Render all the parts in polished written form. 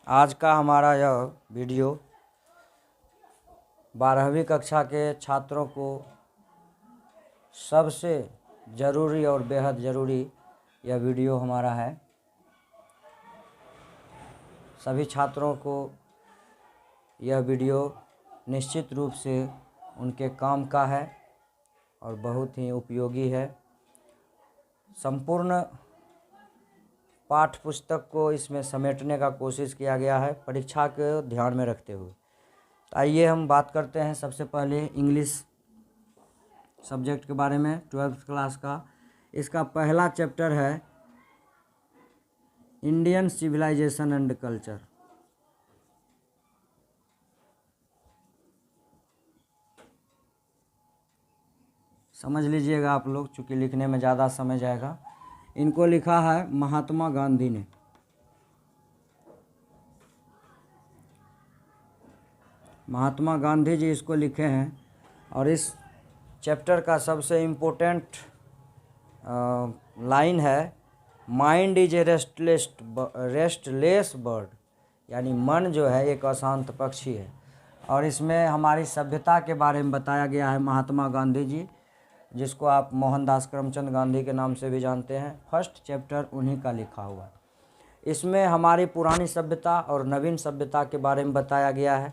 आज का हमारा यह वीडियो 12वीं कक्षा के छात्रों को सबसे ज़रूरी और बेहद ज़रूरी यह वीडियो हमारा है। सभी छात्रों को यह वीडियो निश्चित रूप से उनके काम का है और बहुत ही उपयोगी है। संपूर्ण पाठ पुस्तक को इसमें समेटने का कोशिश किया गया है परीक्षा को ध्यान में रखते हुए। आइए हम बात करते हैं सबसे पहले इंग्लिश सब्जेक्ट के बारे में। 12th क्लास का इसका पहला चैप्टर है इंडियन सिविलाइजेशन एंड कल्चर। समझ लीजिएगा आप लोग, चूँकि लिखने में ज़्यादा समय जाएगा। इनको लिखा है महात्मा गांधी ने। महात्मा गांधी जी इसको लिखे हैं और इस चैप्टर का सबसे इम्पोर्टेंट लाइन है mind is a restless bird, यानी मन जो है एक अशांत पक्षी है। और इसमें हमारी सभ्यता के बारे में बताया गया है। महात्मा गांधी जी, जिसको आप मोहनदास करमचंद गांधी के नाम से भी जानते हैं, फर्स्ट चैप्टर उन्हीं का लिखा हुआ है। इसमें हमारी पुरानी सभ्यता और नवीन सभ्यता के बारे में बताया गया है,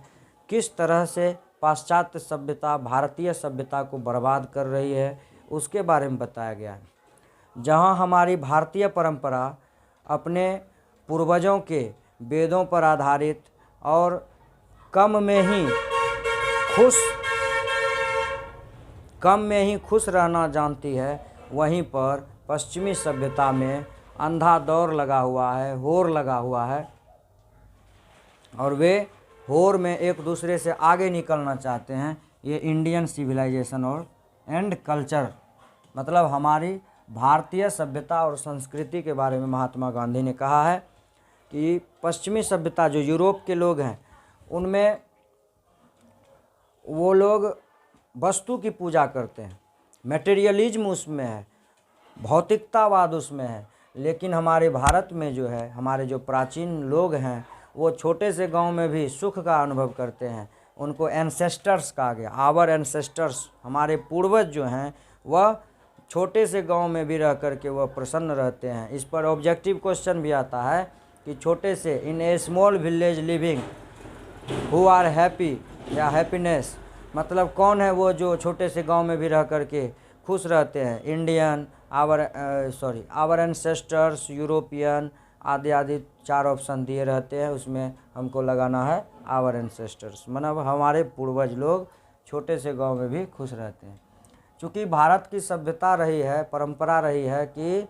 किस तरह से पाश्चात्य सभ्यता भारतीय सभ्यता को बर्बाद कर रही है उसके बारे में बताया गया है। जहां हमारी भारतीय परंपरा अपने पूर्वजों के वेदों पर आधारित और कम में ही खुश रहना जानती है, वहीं पर पश्चिमी सभ्यता में अंधा दौर लगा हुआ है, होर लगा हुआ है और वे होर में एक दूसरे से आगे निकलना चाहते हैं। ये इंडियन सिविलाइजेशन और एंड कल्चर, मतलब हमारी भारतीय सभ्यता और संस्कृति के बारे में महात्मा गांधी ने कहा है कि पश्चिमी सभ्यता जो यूरोप के लोग हैं, उनमें वो लोग वस्तु की पूजा करते हैं, मटेरियलिज्म उसमें है, भौतिकतावाद उसमें है। लेकिन हमारे भारत में जो है, हमारे जो प्राचीन लोग हैं, वो छोटे से गांव में भी सुख का अनुभव करते हैं। उनको एंसेस्टर्स कहा गया, आवर एंसेस्टर्स, हमारे पूर्वज जो हैं वह छोटे से गांव में भी रह कर के वह प्रसन्न रहते हैं। इस पर ऑब्जेक्टिव क्वेश्चन भी आता है कि छोटे से in a small village living who are happy या हैप्पीनेस, मतलब कौन है वो जो छोटे से गांव में भी रह कर के खुश रहते हैं। इंडियन, आवर एंसेस्टर्स, यूरोपियन आदि आदि 4 ऑप्शन दिए रहते हैं, उसमें हमको लगाना है आवर एंसेस्टर्स, मतलब हमारे पूर्वज लोग छोटे से गांव में भी खुश रहते हैं। चूँकि भारत की सभ्यता रही है, परंपरा रही है कि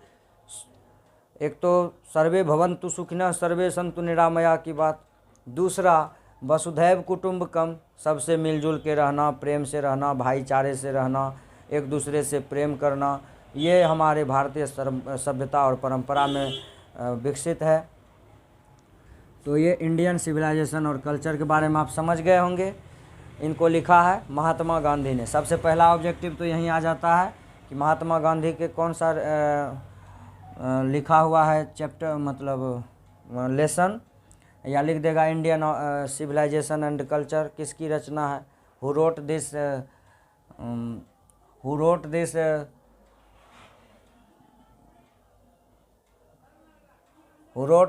एक तो सर्वे भवन्तु सुखिनः सर्वे सन्तु निरामया की बात, दूसरा वसुधैव कुटुम्बकम, सबसे मिलजुल के रहना, प्रेम से रहना, भाईचारे से रहना, एक दूसरे से प्रेम करना, ये हमारे भारतीय सभ्यता और परंपरा में विकसित है। तो ये इंडियन सिविलाइजेशन और कल्चर के बारे में आप समझ गए होंगे। इनको लिखा है महात्मा गांधी ने। सबसे पहला ऑब्जेक्टिव तो यहीं आ जाता है कि महात्मा गांधी के कौन सा लिखा हुआ है चैप्टर, मतलब लेसन, या लिख देगा इंडियन सिविलाइजेशन एंड कल्चर, किसकी रचना है, who wrote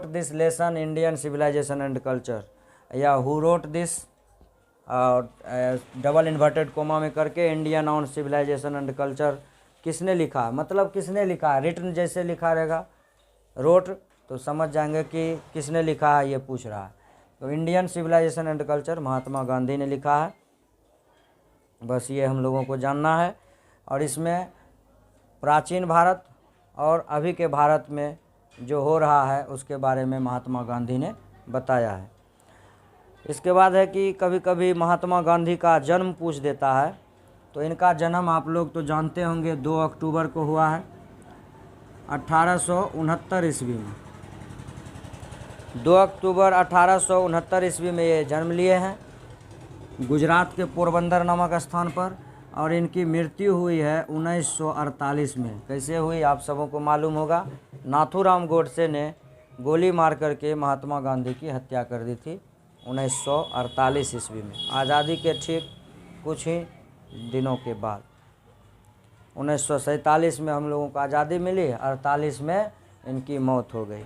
this lesson Indian civilisation and culture, या who wrote this double inverted comma में करके Indian on civilisation and culture, किसने लिखा, मतलब किसने लिखा है। रिटन जैसे लिखा रहेगा, रोट, तो समझ जाएंगे कि किसने लिखा है, ये पूछ रहा है। तो Indian civilisation and culture Mahatma Gandhi ने लिखा है, बस ये हम लोगों को जानना है। और इसमें प्राचीन भारत और अभी के भारत में जो हो रहा है उसके बारे में महात्मा गांधी ने बताया है। इसके बाद है कि कभी कभी महात्मा गांधी का जन्म पूछ देता है, तो इनका जन्म आप लोग तो जानते होंगे 2 अक्टूबर को हुआ है 1869 ईस्वी में। 2 अक्टूबर 1869 ईस्वी में ये जन्म लिए हैं गुजरात के पोरबंदर नामक स्थान पर, और इनकी मृत्यु हुई है 1948 में। कैसे हुई आप सबों को मालूम होगा, नाथूराम गोडसे ने गोली मार करके महात्मा गांधी की हत्या कर दी थी 1948 ईस्वी में, आज़ादी के ठीक कुछ ही दिनों के बाद। 1947 में हम लोगों को आज़ादी मिली, 48 में इनकी मौत हो गई।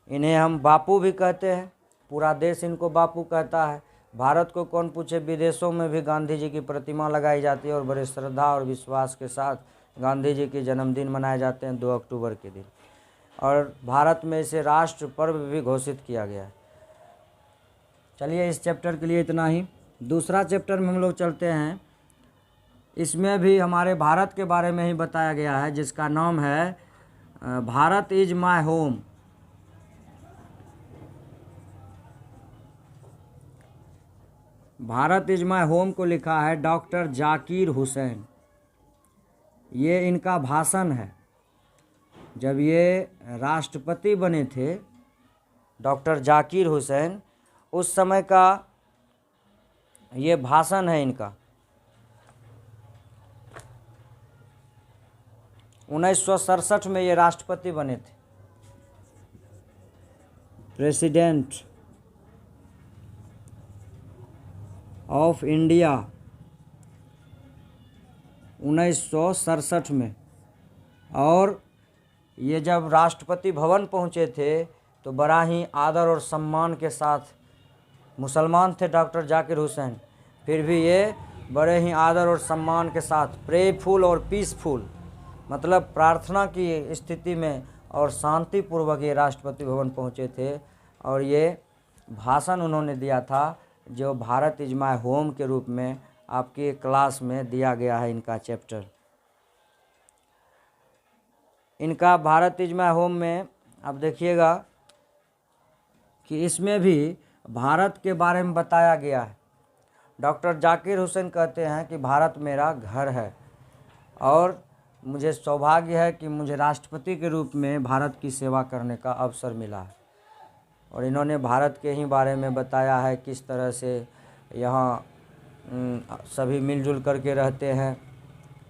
इन्हें हम बापू भी कहते हैं, पूरा देश इनको बापू कहता है। भारत को कौन पूछे, विदेशों में भी गांधी जी की प्रतिमा लगाई जाती है और बड़े श्रद्धा और विश्वास के साथ गांधी जी के जन्मदिन मनाए जाते हैं 2 अक्टूबर के दिन, और भारत में इसे राष्ट्र पर्व भी घोषित किया गया है। चलिए इस चैप्टर के लिए इतना ही। दूसरा चैप्टर में हम लोग चलते हैं। इसमें भी हमारे भारत के बारे में ही बताया गया है, जिसका नाम है Bharat is my home. Bharat is my home को लिखा है डॉक्टर जाकिर हुसैन। ये इनका भाषण है, जब ये राष्ट्रपति बने थे डॉक्टर जाकिर हुसैन, उस समय का ये भाषण है इनका। 1967 में ये राष्ट्रपति बने थे, प्रेसिडेंट ऑफ इंडिया 1967 में। और ये जब राष्ट्रपति भवन पहुँचे थे तो बड़ा ही आदर और सम्मान के साथ, मुसलमान थे डॉक्टर जाकिर हुसैन, फिर भी ये बड़े ही आदर और सम्मान के साथ प्रेयरफुल और पीसफुल, मतलब प्रार्थना की स्थिति में और शांतिपूर्वक ये राष्ट्रपति भवन पहुँचे थे। और ये भाषण उन्होंने दिया था, जो भारत इज माय होम के रूप में आपकी क्लास में दिया गया है इनका चैप्टर। इनका भारत इज माय होम में अब देखिएगा कि इसमें भी भारत के बारे में बताया गया है। डॉक्टर जाकिर हुसैन कहते हैं कि भारत मेरा घर है और मुझे सौभाग्य है कि मुझे राष्ट्रपति के रूप में भारत की सेवा करने का अवसर मिला है। और इन्होंने भारत के ही बारे में बताया है, किस तरह से यहाँ सभी मिलजुल करके रहते हैं।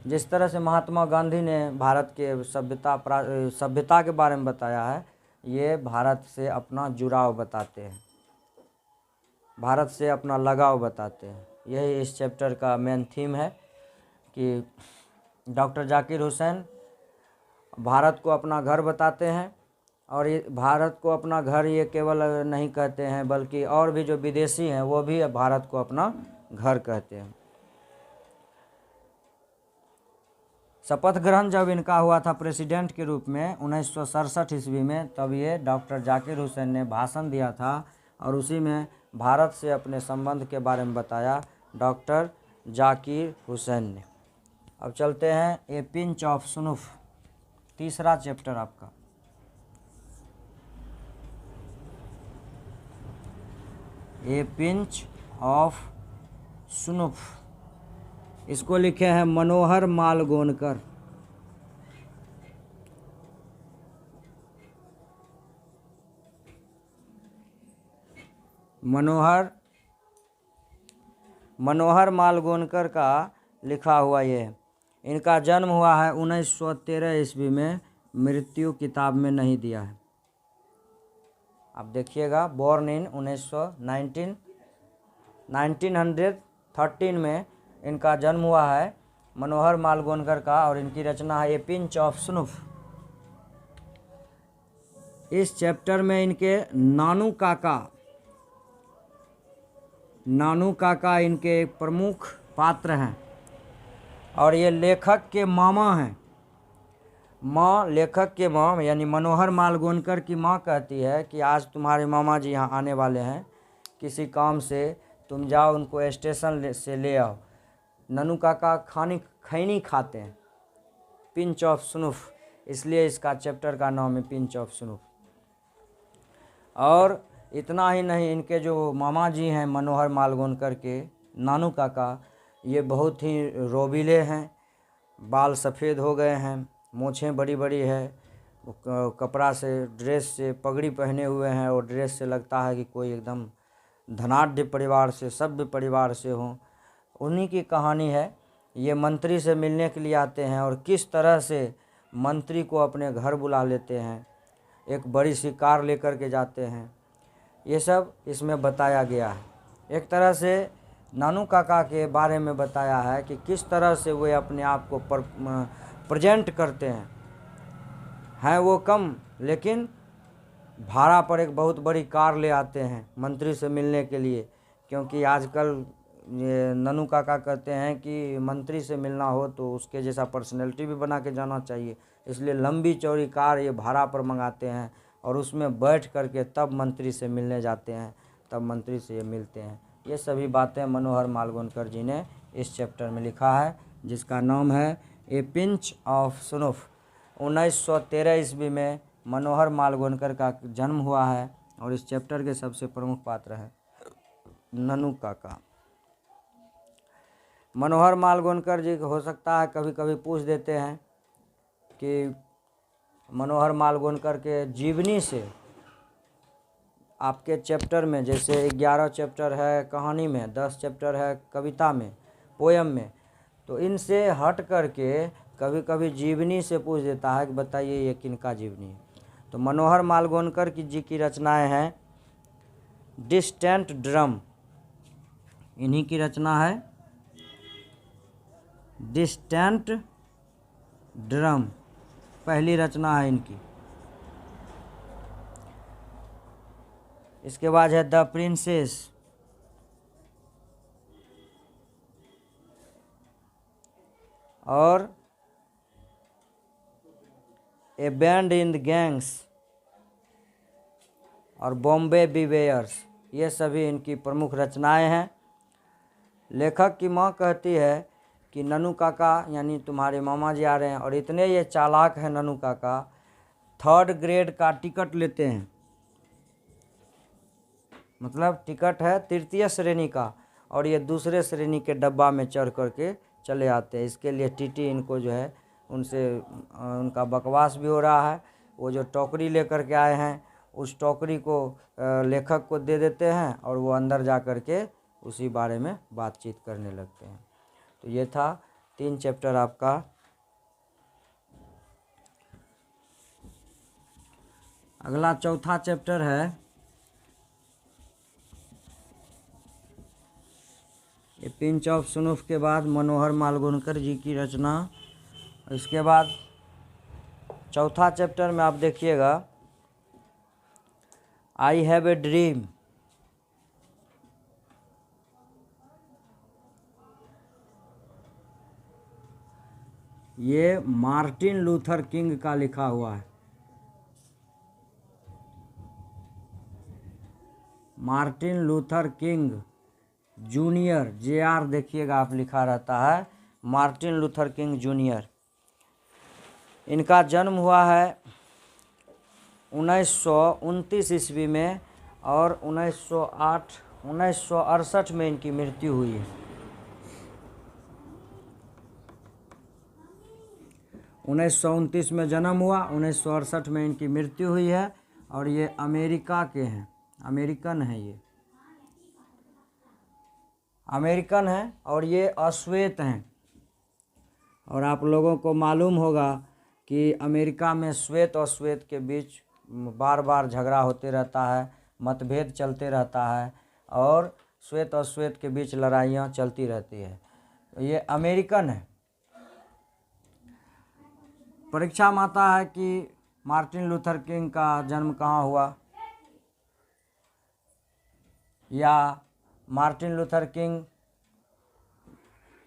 जिस तरह से महात्मा गांधी ने भारत के सभ्यता के बारे में बताया है, ये भारत से अपना जुड़ाव बताते हैं, भारत से अपना लगाव बताते हैं। यही इस चैप्टर का मेन थीम है कि डॉक्टर जाकिर हुसैन भारत को अपना घर बताते हैं। और ये भारत को अपना घर ये केवल नहीं कहते हैं, बल्कि और भी जो विदेशी हैं वो भी भारत को अपना घर कहते हैं। शपथ ग्रहण जब इनका हुआ था प्रेसिडेंट के रूप में 1967 ईस्वी में, तब ये डॉक्टर जाकिर हुसैन ने भाषण दिया था और उसी में भारत से अपने संबंध के बारे में बताया डॉक्टर जाकिर हुसैन ने। अब चलते हैं ए पिंच ऑफ सुनुफ, तीसरा चैप्टर आपका। ए पिंच ऑफ सुनुफ, इसको लिखे हैं मनोहर मालगोनकर। मनोहर मालगोनकर का लिखा हुआ ये है। इनका जन्म हुआ है 1913 ईस्वी में, मृत्यु किताब में नहीं दिया है। आप देखिएगा, बॉर्न इन 1913 में इनका जन्म हुआ है मनोहर मालगोनकर का, और इनकी रचना है ए पिंच ऑफ सुनुफ। इस चैप्टर में इनके नानू काका इनके एक प्रमुख पात्र हैं, और ये लेखक के मामा हैं। लेखक के माँ यानी मनोहर मालगोनकर की माँ कहती है कि आज तुम्हारे मामा जी यहाँ आने वाले हैं किसी काम से, तुम जाओ उनको स्टेशन से ले आओ। ननू काका खैनी खाते हैं, पिंच ऑफ सुनुफ, इसलिए इसका चैप्टर का नाम है पिंच ऑफ सुनुफ। और इतना ही नहीं, इनके जो मामा जी हैं मनोहर मालगोनकर के नानू काका, ये बहुत ही रोबीले हैं, बाल सफ़ेद हो गए हैं, मूँछें बड़ी बड़ी है, कपड़ा से ड्रेस से पगड़ी पहने हुए हैं, और ड्रेस से लगता है कि कोई एकदम धनाढ़ परिवार से, सभ्य परिवार से हों। उन्हीं की कहानी है। ये मंत्री से मिलने के लिए आते हैं और किस तरह से मंत्री को अपने घर बुला लेते हैं, एक बड़ी सी कार लेकर के जाते हैं। ये सब इसमें बताया गया है। एक तरह से नानू काका के बारे में बताया है कि किस तरह से वे अपने आप को प्रेजेंट करते हैं वो कम, लेकिन भाड़ा पर एक बहुत बड़ी कार ले आते हैं मंत्री से मिलने के लिए, क्योंकि आजकल ये ननू काका कहते हैं कि मंत्री से मिलना हो तो उसके जैसा पर्सनैलिटी भी बना के जाना चाहिए, इसलिए लंबी चौड़ी कार ये भाड़ा पर मंगाते हैं और उसमें बैठ करके तब मंत्री से मिलने जाते हैं, तब मंत्री से ये मिलते हैं। ये सभी बातें मनोहर मालवणकर जी ने इस चैप्टर में लिखा है, जिसका नाम है ए पिंच ऑफ स्नूफ। 1913 ईस्वी में मनोहर मालवणकर का जन्म हुआ है और इस चैप्टर के सबसे प्रमुख पात्र हैं ननू काका। मनोहर मालवणकर जी हो सकता है कभी कभी पूछ देते हैं कि मनोहर मालवणकर के जीवनी से आपके चैप्टर में, जैसे 11 चैप्टर है कहानी में, 10 चैप्टर है कविता में, पोयम में, तो इनसे हट करके कभी कभी जीवनी से पूछ देता है कि बताइए ये किनका जीवनी है। तो मनोहर मालवणकर जी की रचनाएं हैं डिस्टेंट ड्रम, इन्हीं की रचना है डिस्टेंट ड्रम, पहली रचना है इनकी। इसके बाद है द प्रिंसेस, और A band in the gangs और बॉम्बे बिवेयर्स, ये सभी इनकी प्रमुख रचनाएं हैं। लेखक की माँ कहती है कि ननू काका यानी तुम्हारे मामा जी आ रहे हैं, और इतने ये चालाक हैं ननू काका, 3rd ग्रेड का टिकट लेते हैं, मतलब टिकट है 3य श्रेणी का, और ये 2रे श्रेणी के डब्बा में चढ़ करके चले आते हैं। इसके लिए टीटी इनको जो है उनसे उनका बकवास भी हो रहा है। वो जो टोकरी लेकर के आए हैं उस टोकरी को लेखक को दे देते हैं और वो अंदर जा कर के उसी बारे में बातचीत करने लगते हैं। तो ये था 3 चैप्टर आपका। अगला चौथा चैप्टर है ये पिंच ऑफ स्नूफ के बाद मनोहर मालवणकर जी की रचना। इसके बाद चौथा चैप्टर में आप देखिएगा आई हैव ए ड्रीम। ये मार्टिन लूथर किंग का लिखा हुआ है। Martin Luther king junior, JR देखिएगा आप लिखा रहता है, मार्टिन लूथर किंग जूनियर। इनका जन्म हुआ है 1929 ईस्वी में और 1968 में इनकी मृत्यु हुई है। 1929 में जन्म हुआ, 1968 में इनकी मृत्यु हुई है, और ये अमेरिका के हैं, अमेरिकन है, ये अमेरिकन हैं और ये अश्वेत हैं। और आप लोगों को मालूम होगा कि अमेरिका में श्वेत और श्वेत के बीच बार बार झगड़ा होते रहता है, मतभेद चलते रहता है और श्वेत और श्वेत के बीच लड़ाइयाँ चलती रहती है। ये अमेरिकन है। परीक्षा में आता है कि मार्टिन लूथर किंग का जन्म कहाँ हुआ, या मार्टिन लूथर किंग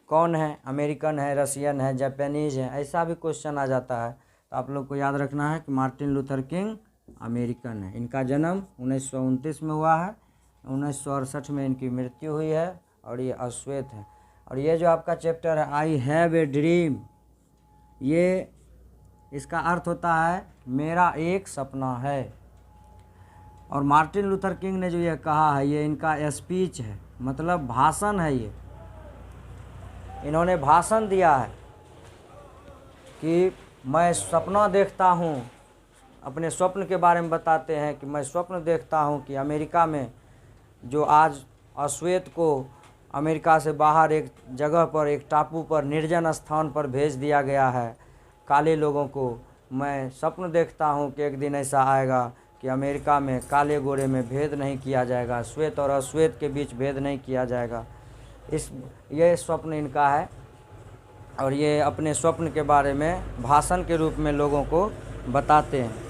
कौन है, अमेरिकन है, रशियन है, जापानीज है, ऐसा भी क्वेश्चन आ जाता है। तो आप लोग को याद रखना है कि मार्टिन लूथर किंग अमेरिकन है। इनका जन्म 1929 में हुआ है, 1968 में इनकी मृत्यु हुई है और ये अश्वेत है। और ये जो आपका चैप्टर है आई हैव ए ड्रीम, ये इसका अर्थ होता है मेरा एक सपना है। और मार्टिन लूथर किंग ने जो ये कहा है ये इनका स्पीच है, मतलब भाषण है। ये इन्होंने भाषण दिया है कि मैं सपना देखता हूँ, अपने स्वप्न के बारे में बताते हैं कि मैं स्वप्न देखता हूँ कि अमेरिका में जो आज अश्वेत को अमेरिका से बाहर एक जगह पर, एक टापू पर, निर्जन स्थान पर भेज दिया गया है, काले लोगों को मैं स्वप्न देखता हूँ कि एक दिन ऐसा आएगा कि अमेरिका में काले गोरे में भेद नहीं किया जाएगा, श्वेत और अश्वेत के बीच भेद नहीं किया जाएगा। ये स्वप्न इनका है और ये अपने स्वप्न के बारे में भाषण के रूप में लोगों को बताते हैं।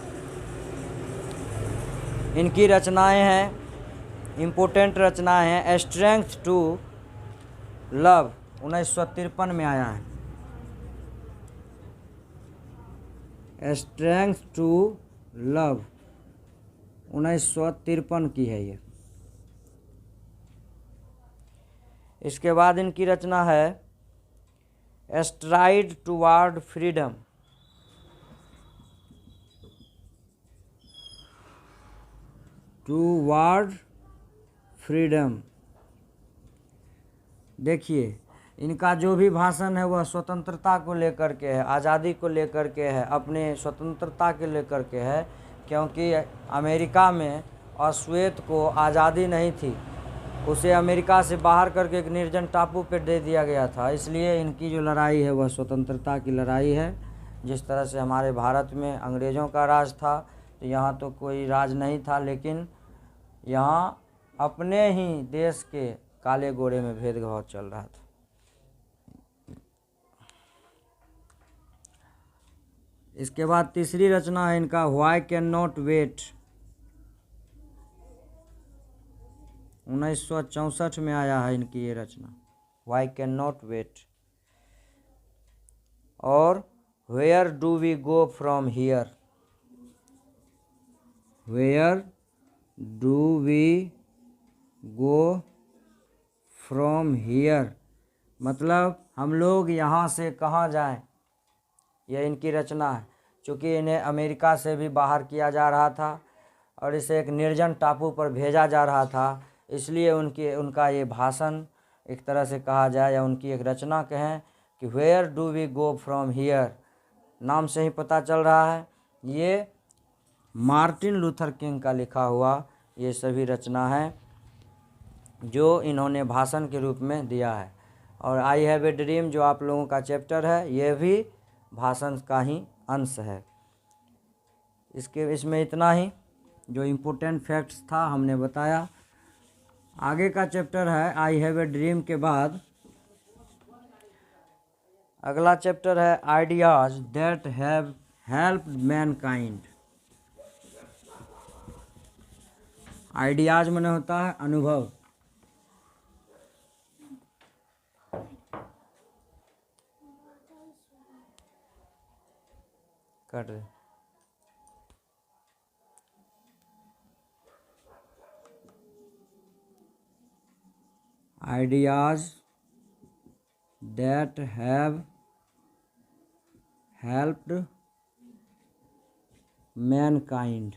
इनकी रचनाएं हैं, इम्पोर्टेंट रचनाएं हैं। स्ट्रेंथ टू लव 1953 में आया है। स्ट्रेंथ टू लव 1953 की है ये। इसके बाद इनकी रचना है STRIDE toward freedom. Toward freedom. देखिए, इनका जो भी भाषण है वह स्वतंत्रता को लेकर के है, आज़ादी को लेकर के है, अपने स्वतंत्रता के लेकर के है, क्योंकि अमेरिका में अश्वेत को आज़ादी नहीं थी, उसे अमेरिका से बाहर करके एक निर्जन टापू पर दे दिया गया था। इसलिए इनकी जो लड़ाई है वह स्वतंत्रता की लड़ाई है। जिस तरह से हमारे भारत में अंग्रेज़ों का राज था, तो यहाँ तो कोई राज नहीं था, लेकिन यहाँ अपने ही देश के काले गोरे में भेदभाव चल रहा था। इसके बाद तीसरी रचना है इनका व्हाई कैन नॉट वेट। 1964 में आया है इनकी ये रचना, व्हाई कैन नॉट वेट। और where do we go from here. Where do we go from here, मतलब हम लोग यहाँ से कहाँ जाएं। यह इनकी रचना है। चूँकि इन्हें अमेरिका से भी बाहर किया जा रहा था और इसे एक निर्जन टापू पर भेजा जा रहा था, इसलिए उनका ये भाषण एक तरह से कहा जाए या उनकी एक रचना कहें कि where do we go from here. नाम से ही पता चल रहा है ये मार्टिन लूथर किंग का लिखा हुआ ये सभी रचना है जो इन्होंने भाषण के रूप में दिया है। और आई हैव ए ड्रीम जो आप लोगों का चैप्टर है, ये भी भाषण का ही अंश है। इसमें इतना ही जो इम्पोर्टेंट फैक्ट्स था हमने बताया। आगे का चैप्टर है आई हैव ए ड्रीम के बाद अगला चैप्टर है ideas that have helped Mankind. Ideas माने होता है अनुभव। कट रहे ideas that have helped mankind,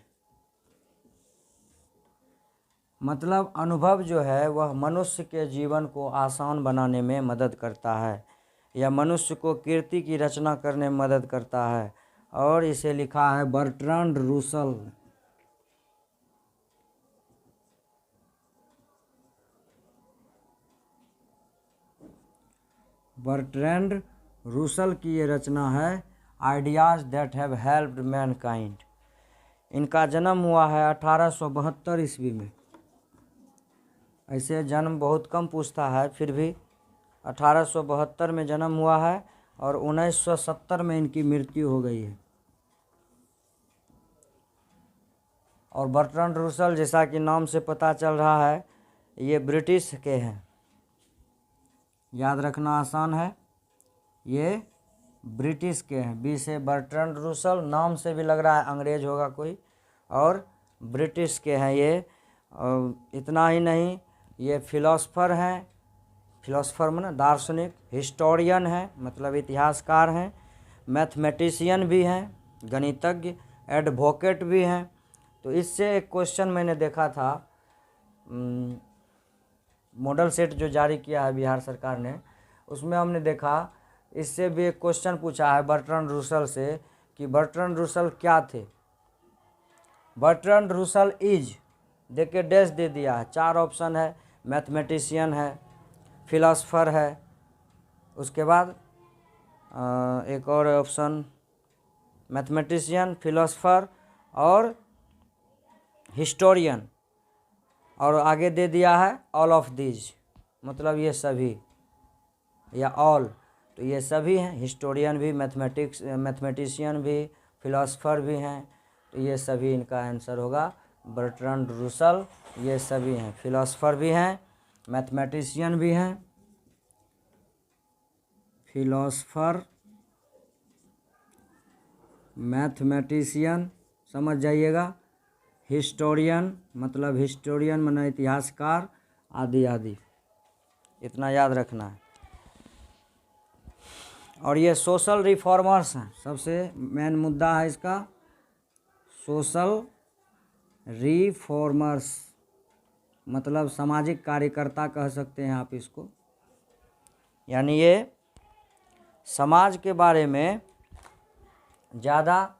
मतलब अनुभव जो है वह मनुष्य के जीवन को आसान बनाने में मदद करता है या मनुष्य को कीर्ति की रचना करने में मदद करता है। और इसे लिखा है बर्ट्रांड रूसल। बर्ट्रैंड रूसल की ये रचना है ideas that have helped Mankind. इनका जन्म हुआ है 1872 ईस्वी में। ऐसे जन्म बहुत कम पूछता है, फिर भी 1872 में जन्म हुआ है और 1970 में इनकी मृत्यु हो गई है। और बर्ट्रैंड रूसल जैसा कि नाम से पता चल रहा है ये ब्रिटिश के हैं, याद रखना आसान है, ये ब्रिटिश के हैं। बी से बर्ट्रैंड रूसल, नाम से भी लग रहा है अंग्रेज होगा कोई, और ब्रिटिश के हैं ये। और इतना ही नहीं, ये फिलोसफर हैं, फिलोसफर माने दार्शनिक, हिस्टोरियन हैं मतलब इतिहासकार हैं, मैथमेटिशियन भी हैं, गणितज्ञ, एडवोकेट भी हैं। तो इससे एक क्वेश्चन मैंने देखा था, मॉडल सेट जो जारी किया है बिहार सरकार ने, उसमें हमने देखा इससे भी एक क्वेश्चन पूछा है बर्ट्रैंड रूसल से कि बर्ट्रैंड रूसल क्या थे। बर्ट्रैंड रूसल इज देख के डैश दे दिया है, 4 ऑप्शन है, मैथमेटिशियन है, फिलोसफर है, उसके बाद एक और ऑप्शन मैथमेटिशियन, फिलोसफर और हिस्टोरियन, और आगे दे दिया है ऑल ऑफ दीज, मतलब ये सभी या ऑल, तो ये सभी हैं। हिस्टोरियन भी, मैथमेटिशियन भी, फिलोसफर भी हैं, तो ये सभी इनका आंसर होगा। बर्ट्रैंड रसल ये सभी हैं, फिलोसफर भी हैं, मैथमेटिशियन भी हैं, फिलोसफर, मैथमेटिशियन समझ जाइएगा, हिस्टोरियन मतलब हिस्टोरियन माने इतिहासकार, आदि आदि, इतना याद रखना है। और ये सोशल रिफॉर्मर्स हैं, सबसे मेन मुद्दा है इसका, सोशल रिफॉर्मर्स मतलब सामाजिक कार्यकर्ता कह सकते हैं आप इसको, यानी ये समाज के बारे में ज़्यादा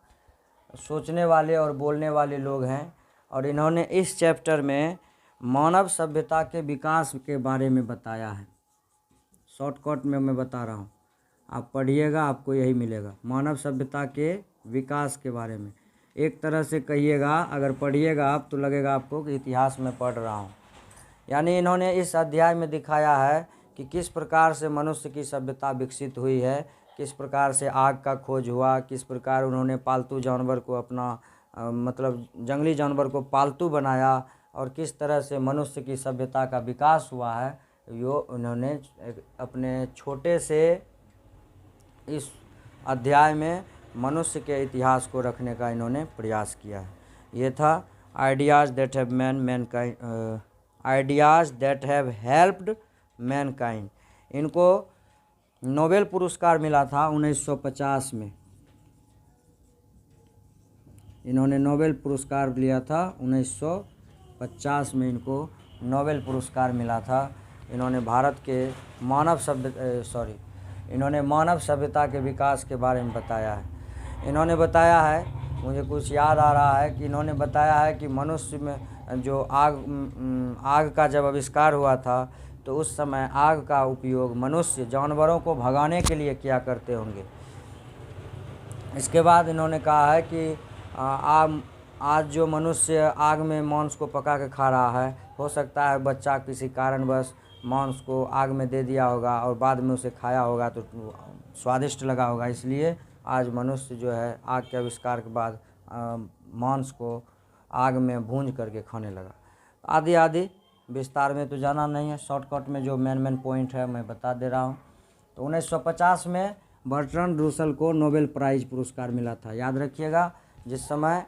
सोचने वाले और बोलने वाले लोग हैं। और इन्होंने इस चैप्टर में मानव सभ्यता के विकास के बारे में बताया है। शॉर्टकट में मैं बता रहा हूँ, आप पढ़िएगा आपको यही मिलेगा, मानव सभ्यता के विकास के बारे में। एक तरह से कहिएगा, अगर पढ़िएगा आप तो लगेगा आपको कि इतिहास में पढ़ रहा हूँ। यानी इन्होंने इस अध्याय में दिखाया है कि किस प्रकार से मनुष्य की सभ्यता विकसित हुई है, किस प्रकार से आग का खोज हुआ, किस प्रकार उन्होंने पालतू जानवर को अपना मतलब जंगली जानवर को पालतू बनाया, और किस तरह से मनुष्य की सभ्यता का विकास हुआ है। यो उन्होंने अपने छोटे से इस अध्याय में मनुष्य के इतिहास को रखने का इन्होंने प्रयास किया है। ये था ideas that have Mankind, ideas that have helped Mankind. इनको नोबेल पुरस्कार मिला था 1950 में, इन्होंने नोबेल पुरस्कार लिया था 1950 में, इनको नोबेल पुरस्कार मिला था। इन्होंने भारत के इन्होंने मानव सभ्यता के विकास के बारे में बताया है। इन्होंने बताया है, मुझे कुछ याद आ रहा है कि इन्होंने बताया है कि मनुष्य में जो आग का जब आविष्कार हुआ था तो उस समय आग का उपयोग मनुष्य जानवरों को भगाने के लिए किया करते होंगे। इसके बाद इन्होंने कहा है कि आज जो मनुष्य आग में मांस को पका के खा रहा है, हो सकता है बच्चा किसी कारणवश मांस को आग में दे दिया होगा और बाद में उसे खाया होगा तो स्वादिष्ट लगा होगा, इसलिए आज मनुष्य जो है आग के आविष्कार के बाद मांस को आग में भूंज करके खाने लगा। आदि आदि विस्तार में तो जाना नहीं है, शॉर्टकट में जो मेन पॉइंट है मैं बता दे रहा हूँ। तो 1950 में बर्ट्रैंड रसल को नोबेल प्राइज़ पुरस्कार मिला था, याद रखिएगा। जिस समय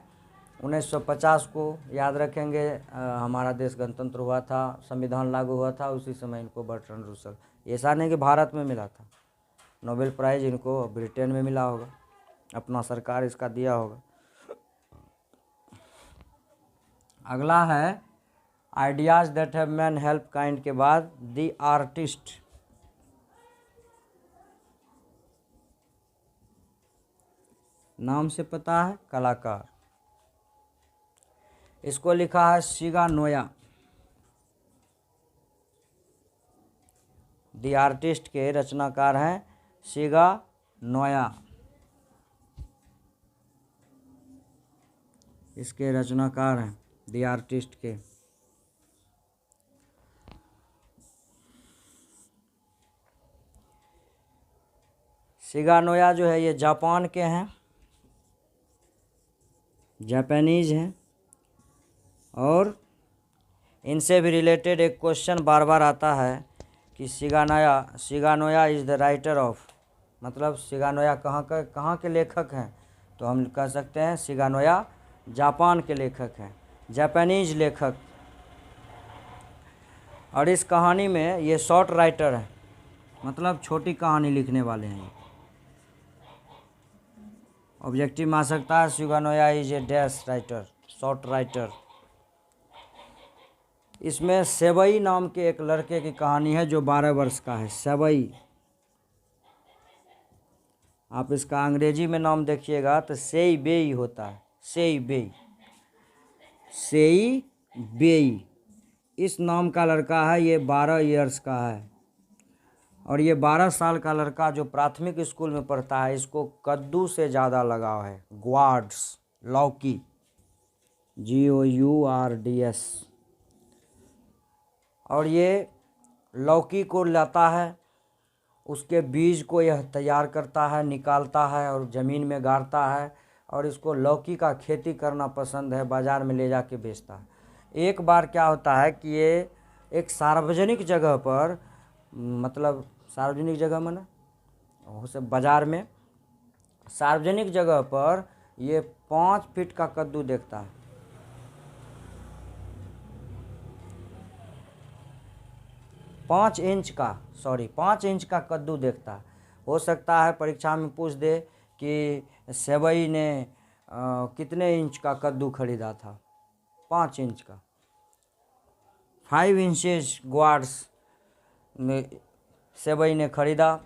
1950 को याद रखेंगे हमारा देश गणतंत्र हुआ था, संविधान लागू हुआ था, उसी समय इनको बर्ट्रैंड रसल, ऐसा नहीं कि भारत में मिला था, नोबेल प्राइज़ इनको ब्रिटेन में मिला होगा, अपना सरकार इसका दिया होगा। अगला है ideas that have man help kind के बाद द आर्टिस्ट, नाम से पता है कलाकार, इसको लिखा है शिगा नोया। द आर्टिस्ट के रचनाकार हैं शिगा नोया, इसके रचनाकार हैं द आर्टिस्ट के। शिगा नोया जो है ये जापान के हैं, जापानीज हैं। और इनसे भी रिलेटेड एक क्वेश्चन बार बार आता है कि Shiga Noah is the writer of, मतलब शिगा नोया कहाँ के लेखक हैं, तो हम कह सकते हैं शिगा नोया जापान के लेखक हैं, जापानीज लेखक। और इस कहानी में ये शॉर्ट राइटर हैं, मतलब छोटी कहानी लिखने वाले हैं। ऑब्जेक्टिव में आ सकता है Shiga Noah is a dash writer, short writer. इसमें सेवई नाम के एक लड़के की कहानी है जो 12 वर्ष का है, सेवई। आप इसका अंग्रेजी में नाम देखिएगा तो सेईबेई होता है, सेईबेई, सेईबेई। इस नाम का लड़का है, ये 12 ईयर्स का है। और ये 12 साल का लड़का जो प्राथमिक स्कूल में पढ़ता है, इसको कद्दू से ज़्यादा लगाव है। ग्वाड्स, लौकी, GOURDS। और ये लौकी को लाता है, उसके बीज को यह तैयार करता है, निकालता है और ज़मीन में गाड़ता है, और इसको लौकी का खेती करना पसंद है, बाज़ार में ले जाके बेचता है। एक बार क्या होता है कि ये एक सार्वजनिक जगह पर, मतलब सार्वजनिक जगह माने उसे बाज़ार में, सार्वजनिक जगह पर ये 5 फीट का कद्दू देखता है। 5 इंच का कद्दू देखता है। हो सकता है परीक्षा में पूछ दे कि सेवई ने कितने इंच का कद्दू खरीदा था? 5 इंच का। 5 इंचेस ग्वाड्स सेवई ने खरीदा।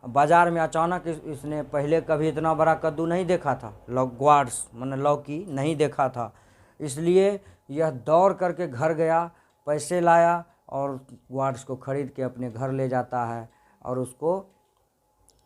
बाज़ार में अचानक इसने पहले कभी इतना बड़ा कद्दू नहीं देखा था, ग्वाड्स माने लौकी नहीं देखा था, इसलिए यह दौड़ करके घर गया, पैसे लाया और ग्वाड्स को ख़रीद के अपने घर ले जाता है, और उसको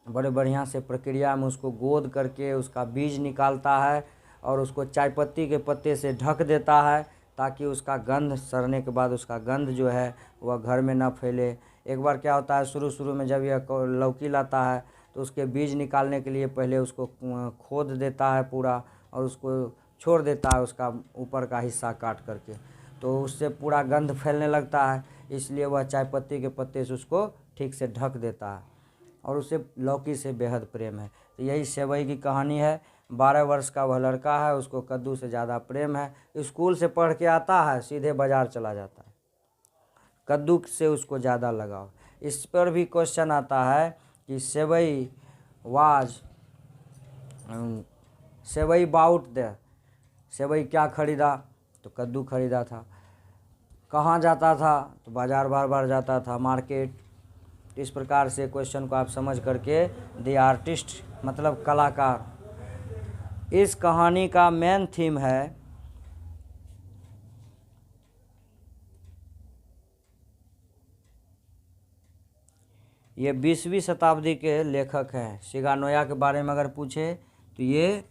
बड़े बढ़िया से प्रक्रिया में उसको गोद करके उसका बीज निकालता है, और उसको चाय पत्ती के पत्ते से ढक देता है, ताकि उसका गंध सड़ने के बाद उसका गंध जो है वह घर में ना फैले। एक बार क्या होता है, शुरू में जब यह लौकी लाता है तो उसके बीज निकालने के लिए पहले उसको खोद देता है पूरा, और उसको छोड़ देता है उसका ऊपर का हिस्सा काट करके, तो उससे पूरा गंध फैलने लगता है, इसलिए वह चाय पत्ती के पत्ते से उसको ठीक से ढक देता है, और उसे लौकी से बेहद प्रेम है। तो यही सेवई की कहानी है। 12 वर्ष का वह लड़का है, उसको कद्दू से ज़्यादा प्रेम है। स्कूल से पढ़ के आता है, सीधे बाज़ार चला जाता है, कद्दू से उसको ज़्यादा लगाव। इस पर भी क्वेश्चन आता है कि सेवई बाउट द, सेवई क्या खरीदा? तो कद्दू खरीदा था। कहाँ जाता था? तो बाज़ार बार बार जाता था, मार्केट। इस प्रकार से क्वेश्चन को आप समझ करके द आर्टिस्ट मतलब कलाकार। इस कहानी का मेन थीम है ये 20वीं शताब्दी के लेखक हैं। सिगानोया के बारे में अगर पूछे तो ये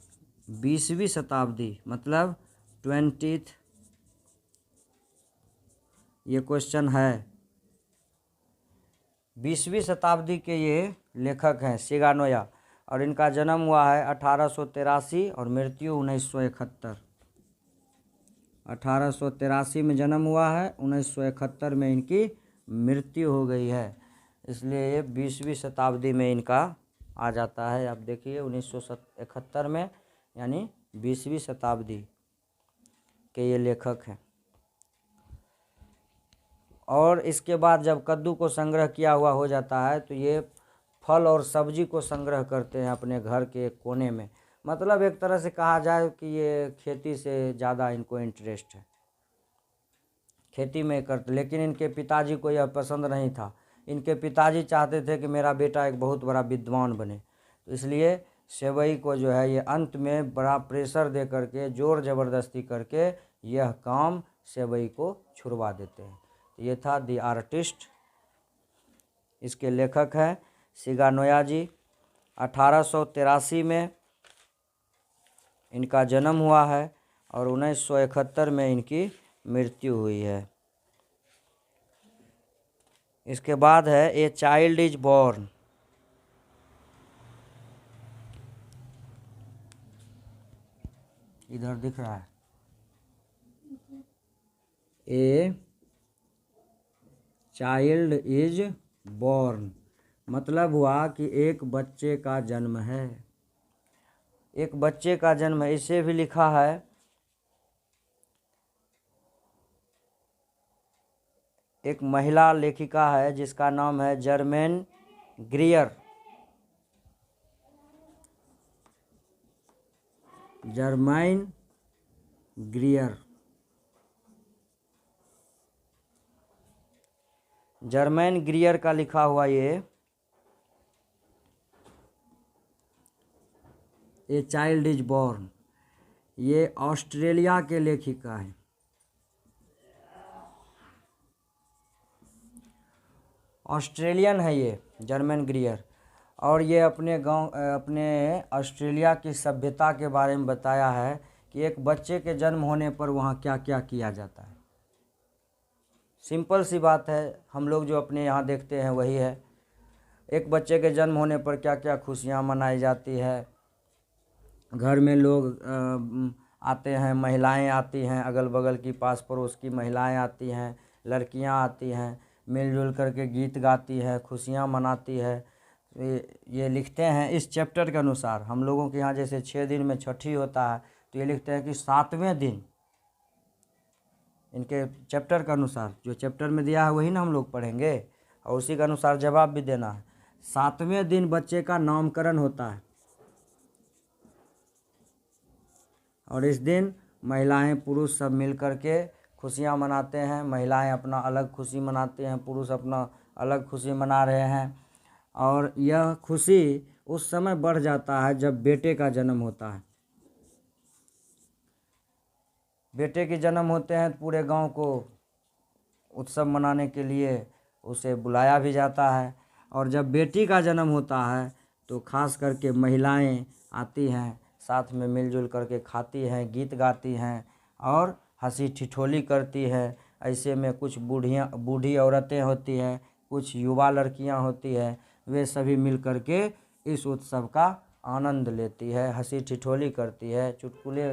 20वीं शताब्दी मतलब 20th, ये क्वेश्चन है। 20वीं शताब्दी के ये लेखक हैं सिगानोया, और इनका जन्म हुआ है 1883 और मृत्यु 1971। 1883 में जन्म हुआ है, 1971 में इनकी मृत्यु हो गई है, इसलिए ये 20वीं शताब्दी में इनका आ जाता है। आप देखिए 1971 में, यानी 20वीं शताब्दी के ये लेखक हैं। और इसके बाद जब कद्दू को संग्रह किया हुआ हो जाता है तो ये फल और सब्जी को संग्रह करते हैं अपने घर के कोने में। मतलब एक तरह से कहा जाए कि ये खेती से ज़्यादा इनको इंटरेस्ट है, खेती में करते। लेकिन इनके पिताजी को यह पसंद नहीं था। इनके पिताजी चाहते थे कि मेरा बेटा एक बहुत बड़ा विद्वान बने, तो इसलिए सेवई को जो है ये अंत में बड़ा प्रेशर दे करके, जोर ज़बरदस्ती करके यह काम सेवई को छुड़वा देते हैं। तो ये था द आर्टिस्ट। इसके लेखक हैं सिगानोया जी। 1883 में इनका जन्म हुआ है और 1971 में इनकी मृत्यु हुई है। इसके बाद है ए चाइल्ड इज बॉर्न। इधर दिख रहा है, ए चाइल्ड इज बॉर्न मतलब हुआ कि एक बच्चे का जन्म है, एक बच्चे का जन्म है। इसे भी लिखा है एक महिला लेखिका है जिसका नाम है जर्मेन ग्रियर। जर्माइन ग्रियर, जर्मैन ग्रियर का लिखा हुआ ये ए चाइल्ड इज बॉर्न, ये ऑस्ट्रेलिया के लेखिका हैं। ऑस्ट्रेलियन है ये जर्मन ग्रियर। और ये अपने ऑस्ट्रेलिया की सभ्यता के बारे में बताया है कि एक बच्चे के जन्म होने पर वहाँ क्या क्या किया जाता है। सिंपल सी बात है, हम लोग जो अपने यहाँ देखते हैं वही है। एक बच्चे के जन्म होने पर क्या क्या खुशियाँ मनाई जाती है। घर में लोग आते हैं, महिलाएं आती हैं, अगल बगल की पास पड़ोस की महिलाएं आती हैं, लड़कियां आती हैं, मिलजुल करके गीत गाती है, खुशियां मनाती है। ये लिखते हैं इस चैप्टर के अनुसार। हम लोगों के यहाँ जैसे 6 दिन में छठी होता है, तो ये लिखते हैं कि 7वें दिन, इनके चैप्टर के अनुसार, जो चैप्टर में दिया है वही ना हम लोग पढ़ेंगे और उसी के अनुसार जवाब भी देना है। 7वें दिन बच्चे का नामकरण होता है और इस दिन महिलाएं पुरुष सब मिल कर के खुशियाँ मनाते हैं। महिलाएं अपना अलग खुशी मनाते हैं, पुरुष अपना अलग खुशी मना रहे हैं। और यह खुशी उस समय बढ़ जाता है जब बेटे का जन्म होता है। बेटे के जन्म होते हैं तो पूरे गांव को उत्सव मनाने के लिए उसे बुलाया भी जाता है। और जब बेटी का जन्म होता है तो खास करके महिलाएं आती हैं, साथ में मिलजुल करके खाती हैं, गीत गाती हैं और हंसी ठिठोली करती है। ऐसे में कुछ बूढ़ी औरतें होती हैं, कुछ युवा लड़कियां होती हैं, वे सभी मिल करके इस उत्सव का आनंद लेती है, हंसी ठिठोली करती है, चुटकुले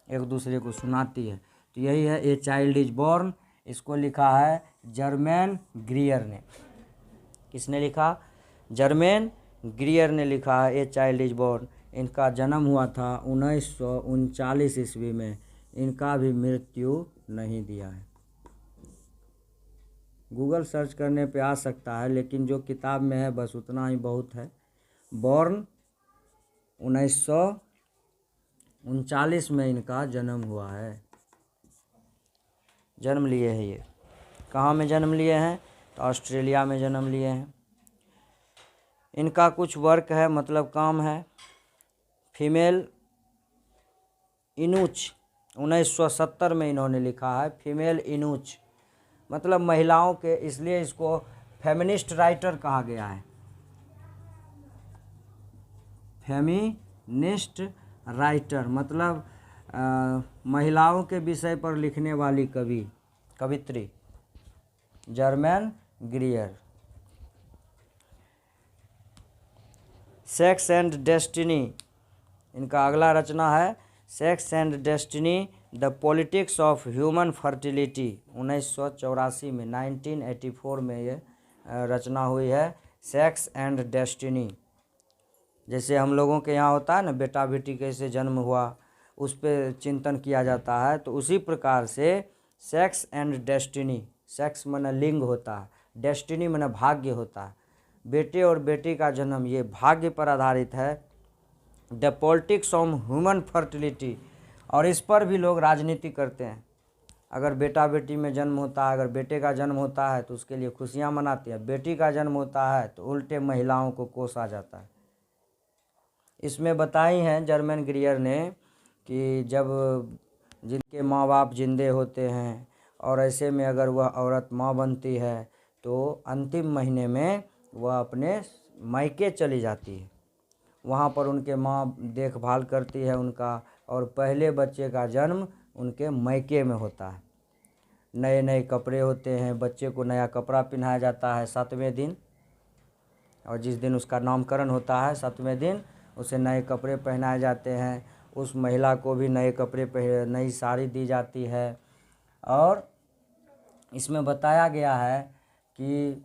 एक दूसरे को सुनाती है। तो यही है ए चाइल्ड इज बॉर्न। इसको लिखा है जर्मन ग्रियर ने। किसने लिखा? जर्मन ग्रियर ने लिखा है ए चाइल्ड इज बॉर्न। इनका जन्म हुआ था 1939 ईस्वी में। इनका भी मृत्यु नहीं दिया है। गूगल सर्च करने पे आ सकता है, लेकिन जो किताब में है बस उतना ही बहुत है। बॉर्न 1939 में इनका जन्म हुआ है, जन्म लिए हैं। ये कहाँ में जन्म लिए हैं? तो ऑस्ट्रेलिया में जन्म लिए हैं। इनका कुछ वर्क है, मतलब काम है। फीमेल इनूच 1970 में इन्होंने लिखा है। फीमेल इनूच मतलब महिलाओं के, इसलिए इसको फेमिनिस्ट राइटर कहा गया है। फेमिनिस्ट राइटर मतलब महिलाओं के विषय पर लिखने वाली कवित्री Germaine Greer. Sex and destiny, इनका अगला रचना है sex and destiny the politics of human fertility. 1984 में 1984 में ये रचना हुई है, सेक्स एंड डेस्टिनी। जैसे हम लोगों के यहाँ होता है ना, बेटा बेटी कैसे जन्म हुआ उस पर चिंतन किया जाता है, तो उसी प्रकार से सेक्स एंड डेस्टिनी, सेक्स माने लिंग होता है, डेस्टिनी माने भाग्य होता है। बेटे और बेटी का जन्म ये भाग्य पर आधारित है। The politics of human fertility, और इस पर भी लोग राजनीति करते हैं। अगर बेटा बेटी में जन्म होता है, अगर बेटे का जन्म होता है तो उसके लिए खुशियाँ मनाते हैं, बेटी का जन्म होता है तो उल्टे महिलाओं को कोसा जाता है। इसमें बताई हैं जर्मन ग्रियर ने कि जब जिनके माँ बाप जिंदे होते हैं और ऐसे में अगर वह औरत माँ बनती है तो अंतिम महीने में वह अपने मायके चली जाती है। वहाँ पर उनके माँ देखभाल करती है उनका, और पहले बच्चे का जन्म उनके मायके में होता है। नए नए कपड़े होते हैं, बच्चे को नया कपड़ा पहनाया जाता है 7वें दिन, और जिस दिन उसका नामकरण होता है 7वें दिन उसे नए कपड़े पहनाए जाते हैं। उस महिला को भी नए कपड़े नई साड़ी दी जाती है। और इसमें बताया गया है कि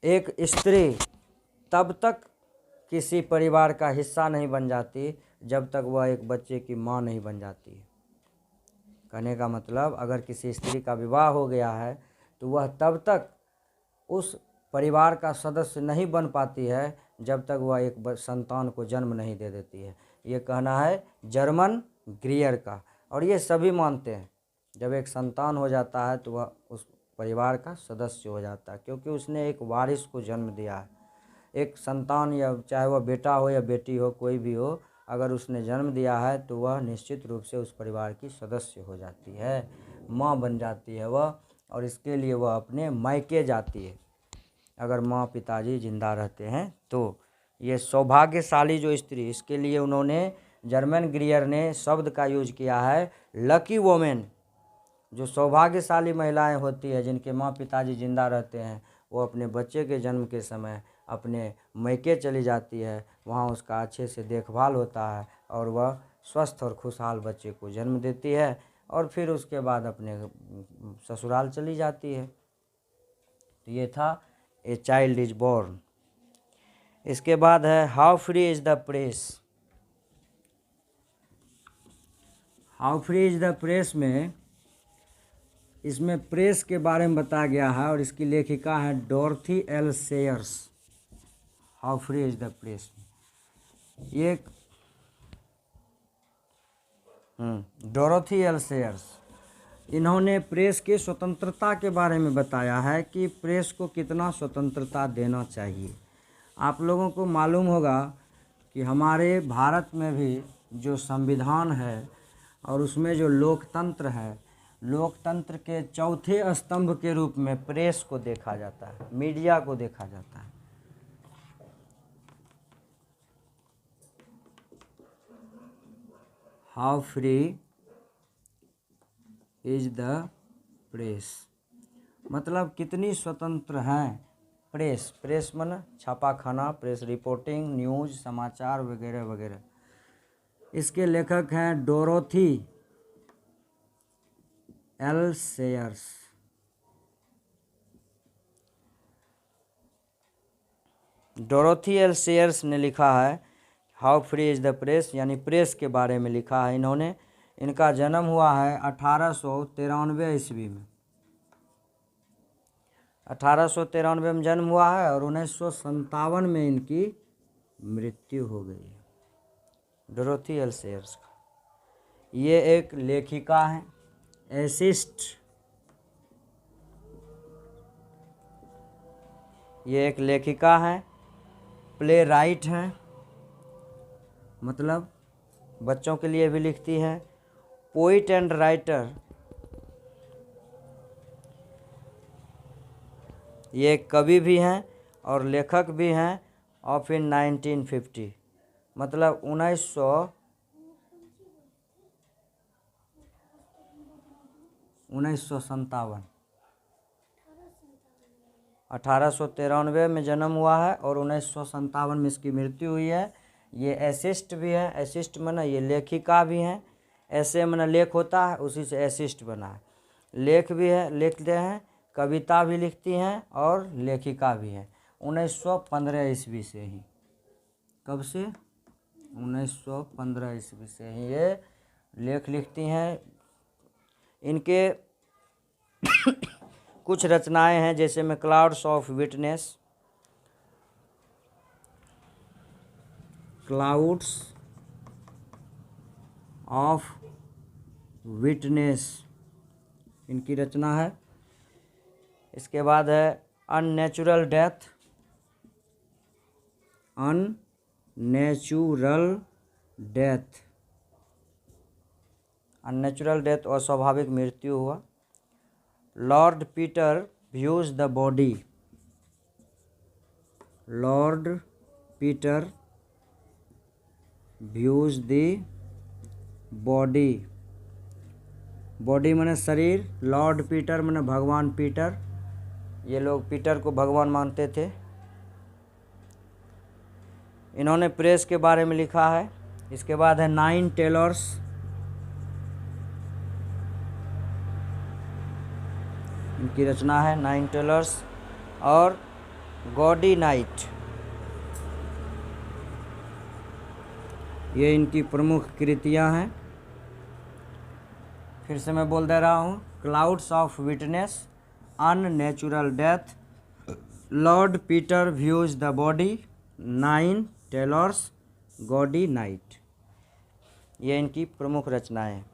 एक स्त्री तब तक किसी परिवार का हिस्सा नहीं बन जाती जब तक वह एक बच्चे की माँ नहीं बन जाती है। कहने का मतलब, अगर किसी स्त्री का विवाह हो गया है तो वह तब तक उस परिवार का सदस्य नहीं बन पाती है जब तक वह एक संतान को जन्म नहीं दे देती है। ये कहना है जर्मन ग्रियर का, और ये सभी मानते हैं। जब एक संतान हो जाता है तो वह उस परिवार का सदस्य हो जाता है, क्योंकि उसने एक वारिस को जन्म दिया है। एक संतान, या चाहे वह बेटा हो या बेटी हो, कोई भी हो, अगर उसने जन्म दिया है तो वह निश्चित रूप से उस परिवार की सदस्य हो जाती है, माँ बन जाती है वह, और इसके लिए वह अपने मायके जाती है। अगर माँ पिताजी जिंदा रहते हैं तो। ये सौभाग्यशाली जो स्त्री, इसके लिए उन्होंने जर्मन ग्रीयर ने शब्द का यूज किया है लकी वोमेन। जो सौभाग्यशाली महिलाएं होती है जिनके माँ पिताजी जिंदा रहते हैं, वो अपने बच्चे के जन्म के समय अपने मैके चली जाती है, वहाँ उसका अच्छे से देखभाल होता है और वह स्वस्थ और खुशहाल बच्चे को जन्म देती है और फिर उसके बाद अपने ससुराल चली जाती है। तो ये था ए चाइल्ड इज बोर्न। इसके बाद है how free is the press. How free is the press में इसमें प्रेस के बारे में बताया गया है और इसकी लेखिका है डोरथी L shares. How free is the press, ये डोरथी एल सेयर्स, इन्होंने प्रेस की स्वतंत्रता के बारे में बताया है कि प्रेस को कितना स्वतंत्रता देना चाहिए। आप लोगों को मालूम होगा कि हमारे भारत में भी जो संविधान है और उसमें जो लोकतंत्र है, लोकतंत्र के चौथे स्तंभ के रूप में प्रेस को देखा जाता है, मीडिया को देखा जाता है। How free is the press मतलब कितनी स्वतंत्र हैं प्रेस। प्रेस माने छापाखाना, प्रेस रिपोर्टिंग, न्यूज़, समाचार वगैरह वगैरह। इसके लेखक हैं Dorothy L shares. Dorothy L shares ने लिखा है how free is the press, यानी प्रेस के बारे में लिखा है इन्होंने। इनका जन्म हुआ है 1893 ईस्वी में। 1893 में जन्म हुआ है और 1957 में इनकी मृत्यु हो गई है, डोरोथी एल सेयर्स का। ये एक लेखिका हैं, एसिस्ट, ये एक लेखिका हैं, प्ले राइट हैं, मतलब बच्चों के लिए भी लिखती हैं, पोइट एंड राइटर, ये कवि भी हैं और लेखक भी हैं ऑफ इन 1950 मतलब 1957। 1893 में जन्म हुआ है और 1957 में इसकी मृत्यु हुई है। ये एसिस्ट भी है, एसिस्ट माने ये लेखिका भी हैं। ऐसे माने लेख होता है, उसी से एसिस्ट बना है। लेख भी है, लिखते हैं, कविता भी लिखती हैं और लेखिका भी हैं। 1915 ईस्वी से ही, कब से? 1915 ईस्वी से ही ये लेख लिखती हैं। इनके कुछ रचनाएं हैं जैसे में clouds of witness, clouds of witness इनकी रचना है। इसके बाद है unnatural death, unnatural death, unnatural death अस्वाभाविक मृत्यु हुआ। Lord Peter views the body, Lord Peter views the body, body माने शरीर, लॉर्ड पीटर माने भगवान पीटर, ये लोग पीटर को भगवान मानते थे। इन्होंने प्रेस के बारे में लिखा है। इसके बाद है 9 टेलर्स, इनकी रचना है 9 टेलर्स और गॉडी नाइट, ये इनकी प्रमुख कृतियां हैं। फिर से मैं बोल दे रहा हूँ, clouds of witness, unnatural death, lord Peter views the body, 9 tailors, gaudy night, ये इनकी प्रमुख रचनाएं हैं।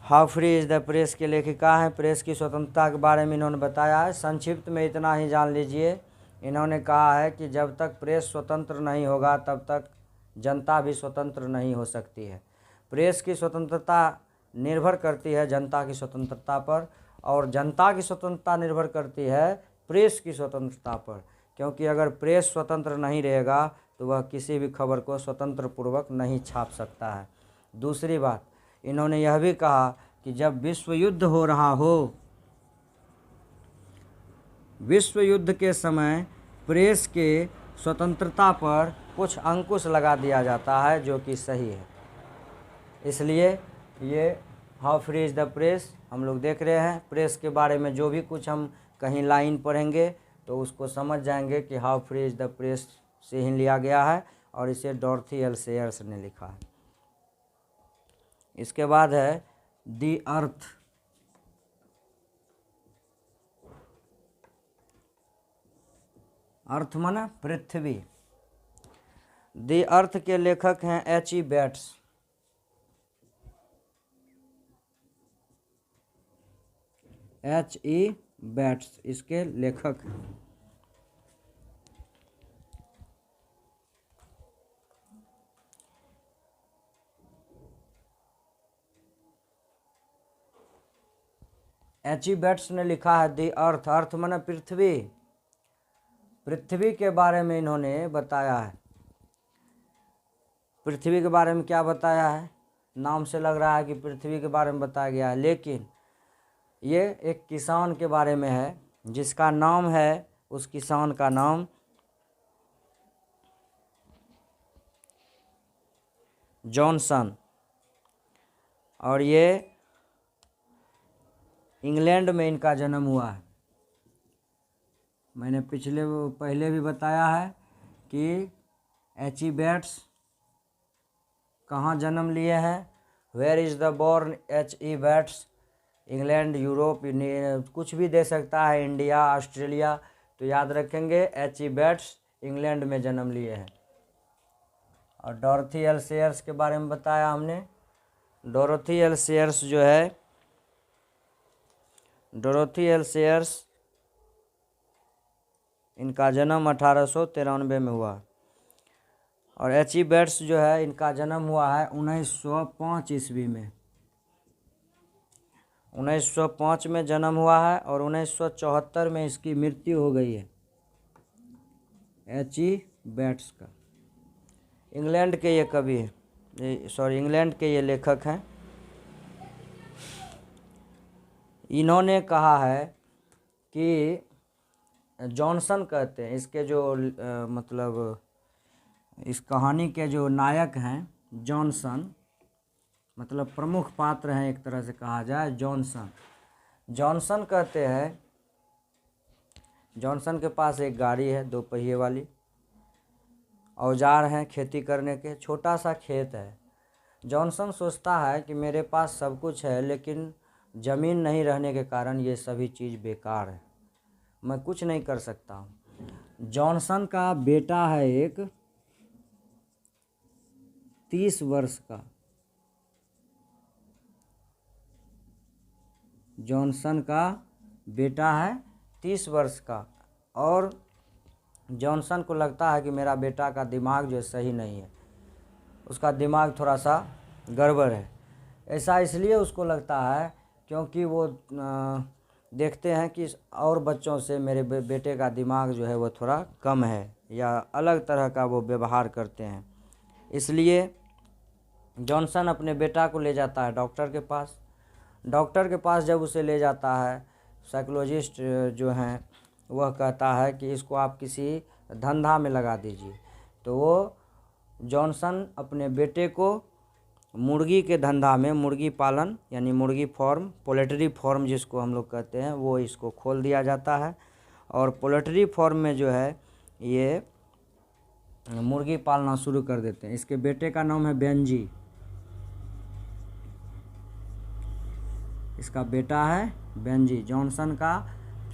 How free is the press के लेखिका हैं। प्रेस की स्वतंत्रता के बारे में इन्होंने बताया है। संक्षिप्त में इतना ही जान लीजिए। इन्होंने कहा है कि जब तक प्रेस स्वतंत्र नहीं होगा तब तक जनता भी स्वतंत्र नहीं हो सकती है। प्रेस की स्वतंत्रता निर्भर करती है जनता की स्वतंत्रता पर और जनता की स्वतंत्रता निर्भर करती है प्रेस की स्वतंत्रता पर, क्योंकि अगर प्रेस स्वतंत्र नहीं रहेगा तो वह किसी भी खबर को स्वतंत्र पूर्वक नहीं छाप सकता है। दूसरी बात, इन्होंने यह भी कहा कि जब विश्व युद्ध हो रहा हो, विश्व युद्ध के समय प्रेस के स्वतंत्रता पर कुछ अंकुश लगा दिया जाता है, जो कि सही है। इसलिए ये how free is the press हम लोग देख रहे हैं। प्रेस के बारे में जो भी कुछ हम कहीं लाइन पढ़ेंगे तो उसको समझ जाएंगे कि how free is the press से ही लिया गया है, और इसे डॉर्थी एल सेयर्स ने लिखा है। इसके बाद है दी अर्थ। अर्थ माना पृथ्वी। दी अर्थ के लेखक हैं H.E. बेट्स। H.E. बेट्स इसके लेखक हैं। H.E. बेट्स ने लिखा है दी अर्थ। अर्थ माना पृथ्वी। पृथ्वी के बारे में इन्होंने बताया है। पृथ्वी के बारे में क्या बताया है? नाम से लग रहा है कि पृथ्वी के बारे में बताया गया है, लेकिन ये एक किसान के बारे में है, जिसका नाम है, उस किसान का नाम जॉनसन, और ये इंग्लैंड में इनका जन्म हुआ है। मैंने पहले भी बताया है कि H.E. बेट्स कहाँ जन्म लिए हैं। Where is the born H.E. Bates? England, Europe, कुछ भी दे सकता है, इंडिया, ऑस्ट्रेलिया, तो याद रखेंगे H.E. बेट्स इंग्लैंड में जन्म लिए हैं। और डॉर्थी एल सेयर्स के बारे में बताया हमने। डोरोथी एल सेयर्स जो है, डोरोथी एल सेयर्स, इनका जन्म 1893 में हुआ, और H.E. बेट्स जो है, इनका जन्म हुआ है 1905 ईस्वी में। 1905 में जन्म हुआ है, और 1974 में इसकी मृत्यु हो गई है H.E. बेट्स का। इंग्लैंड के ये कवि हैं, इंग्लैंड के ये लेखक हैं। इन्होंने कहा है कि जॉनसन कहते हैं, इसके जो मतलब इस कहानी के जो नायक हैं जॉनसन, मतलब प्रमुख पात्र हैं एक तरह से कहा जाए, जॉनसन। जॉनसन कहते हैं, जॉनसन के पास एक गाड़ी है 2 पहिए वाली, औजार हैं खेती करने के, छोटा सा खेत है। जॉनसन सोचता है कि मेरे पास सब कुछ है, लेकिन ज़मीन नहीं रहने के कारण ये सभी चीज़ बेकार है, मैं कुछ नहीं कर सकता हूँ। जॉनसन का बेटा है एक 30 वर्ष का। जॉनसन का बेटा है 30 वर्ष का, और जॉनसन को लगता है कि मेरा बेटा का दिमाग जो सही नहीं है, उसका दिमाग थोड़ा सा गड़बड़ है। ऐसा इसलिए उसको लगता है क्योंकि वो देखते हैं कि और बच्चों से मेरे बेटे का दिमाग जो है वो थोड़ा कम है, या अलग तरह का वो व्यवहार करते हैं। इसलिए जॉनसन अपने बेटा को ले जाता है डॉक्टर के पास। डॉक्टर के पास जब उसे ले जाता है, साइकोलॉजिस्ट जो हैं वह कहता है कि इसको आप किसी धंधा में लगा दीजिए। तो वो जॉनसन अपने बेटे को मुर्गी के धंधा में, मुर्गी पालन यानी मुर्गी फार्म, पोल्ट्री फार्म जिसको हम लोग कहते हैं, वो इसको खोल दिया जाता है। और पोल्ट्री फार्म में जो है ये मुर्गी पालना शुरू कर देते हैं। इसके बेटे का नाम है बेंजी, इसका बेटा है बेंजी। जॉनसन का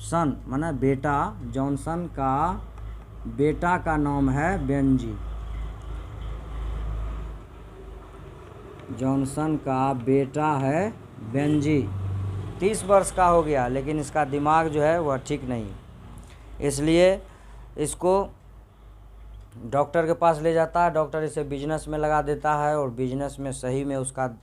सन माना बेटा, जॉनसन का बेटा का नाम है बेंजी। जॉनसन का बेटा है बेंजी। 30 वर्ष का हो गया, लेकिन इसका दिमाग जो है वह ठीक नहीं है। इसलिए इसको डॉक्टर के पास ले जाता है। डॉक्टर इसे बिजनेस में लगा देता है, और बिजनेस में सही में उसका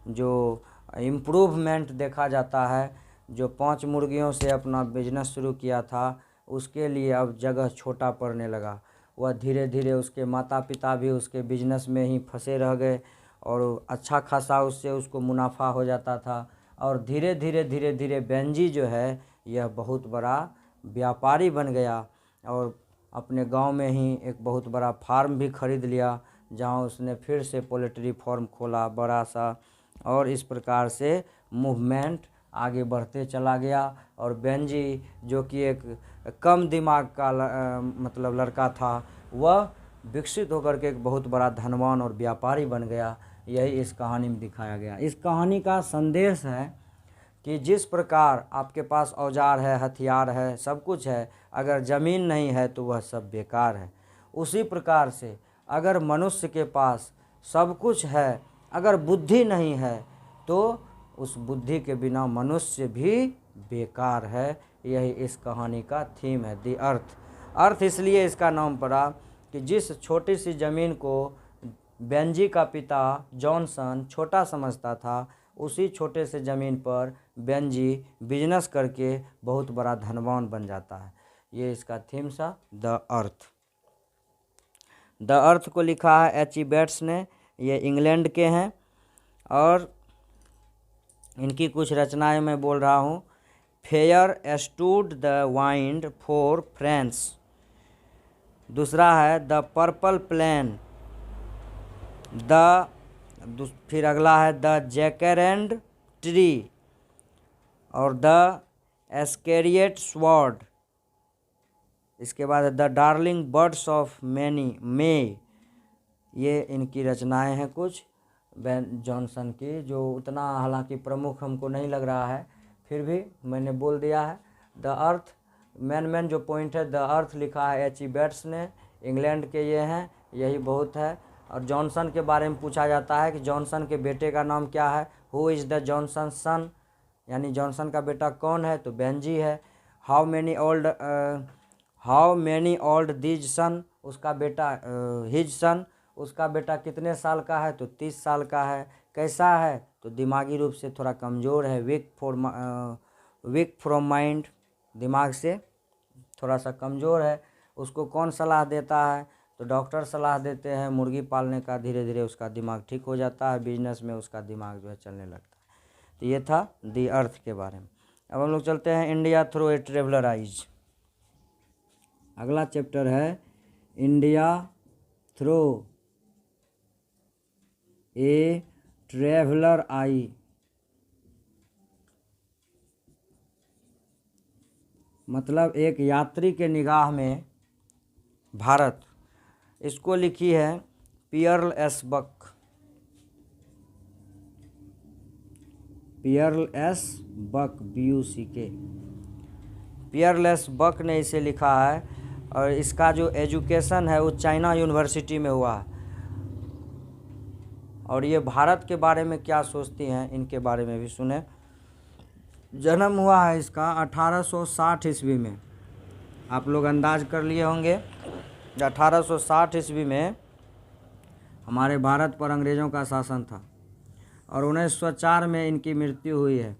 जो इम्प्रूवमेंट देखा जाता है। जो 5 मुर्गियों से अपना बिजनेस शुरू किया था, उसके लिए अब जगह छोटा पड़ने लगा। वह धीरे धीरे उसके माता पिता भी उसके बिजनेस में ही फंसे रह गए और अच्छा खासा उससे उसको मुनाफा हो जाता था। और धीरे धीरे बेंजी जो है यह बहुत बड़ा व्यापारी बन गया और अपने गांव में ही एक बहुत बड़ा फार्म भी खरीद लिया, जहां उसने फिर से पोल्ट्री फार्म खोला बड़ा सा। और इस प्रकार से मूवमेंट आगे बढ़ते चला गया। और बेंजी जो कि एक कम दिमाग का मतलब लड़का था, वह विकसित होकर के एक बहुत बड़ा धनवान और व्यापारी बन गया। यही इस कहानी में दिखाया गया। इस कहानी का संदेश है कि जिस प्रकार आपके पास औजार है, हथियार है, सब कुछ है, अगर ज़मीन नहीं है तो वह सब बेकार है। उसी प्रकार से अगर मनुष्य के पास सब कुछ है, अगर बुद्धि नहीं है तो उस बुद्धि के बिना मनुष्य भी बेकार है। यही इस कहानी का थीम है, दी अर्थ। अर्थ इसलिए इसका नाम पड़ा कि जिस छोटी सी ज़मीन को बेंजी का पिता जॉनसन छोटा समझता था, उसी छोटे से ज़मीन पर बेंजी बिजनेस करके बहुत बड़ा धनवान बन जाता है। ये इसका थीम सा, द अर्थ। द अर्थ को लिखा है एच ई बेट्स ने। ये इंग्लैंड के हैं और इनकी कुछ रचनाएं मैं बोल रहा हूँ। Fair stood the wind for France. दूसरा है द पर्पल प्लेन। फिर अगला है द जैकरेंड ट्री और द एस्केरिएट स्वॉर्ड। इसके बाद the darling birds of May. ये इनकी रचनाएं हैं कुछ बेन जॉनसन की, जो उतना हालांकि प्रमुख हमको नहीं लग रहा है, फिर भी मैंने बोल दिया है। द अर्थ मेन जो पॉइंट है, द अर्थ लिखा है एच ई बेट्स ने, इंग्लैंड के ये हैं, यही बहुत है। और जॉनसन के बारे में पूछा जाता है कि जॉनसन के बेटे का नाम क्या है, हु इज़ द जॉनसन सन, यानी जॉनसन का बेटा कौन है, तो बेंजी है। हाउ मैनी ओल्ड दिज सन, उसका बेटा हिज सन, उसका बेटा कितने साल का है, तो 30 साल का है। कैसा है, तो दिमागी रूप से थोड़ा कमज़ोर है, वीक फ्रॉम माइंड, दिमाग से थोड़ा सा कमज़ोर है। उसको कौन सलाह देता है, तो डॉक्टर सलाह देते हैं मुर्गी पालने का। धीरे धीरे उसका दिमाग ठीक हो जाता है, बिजनेस में उसका दिमाग जो है चलने लगता है। तो ये था दी अर्थ के बारे में। अब हम लोग चलते हैं India through a traveller eyes. अगला चैप्टर है इंडिया थ्रू ए ट्रेवलर आई। मतलब एक यात्री के निगाह में भारत। इसको लिखी है Pearl S Buck. Pearl S Buck, BUCK। Pearl S Buck ने इसे लिखा है और इसका जो एजुकेशन है वो चाइना यूनिवर्सिटी में हुआ है। और ये भारत के बारे में क्या सोचती हैं, इनके बारे में भी सुने। जन्म हुआ है इसका 1860 ईस्वी में। आप लोग अंदाज कर लिए होंगे 1860 ईस्वी में हमारे भारत पर अंग्रेज़ों का शासन था और 1904 में इनकी मृत्यु हुई है।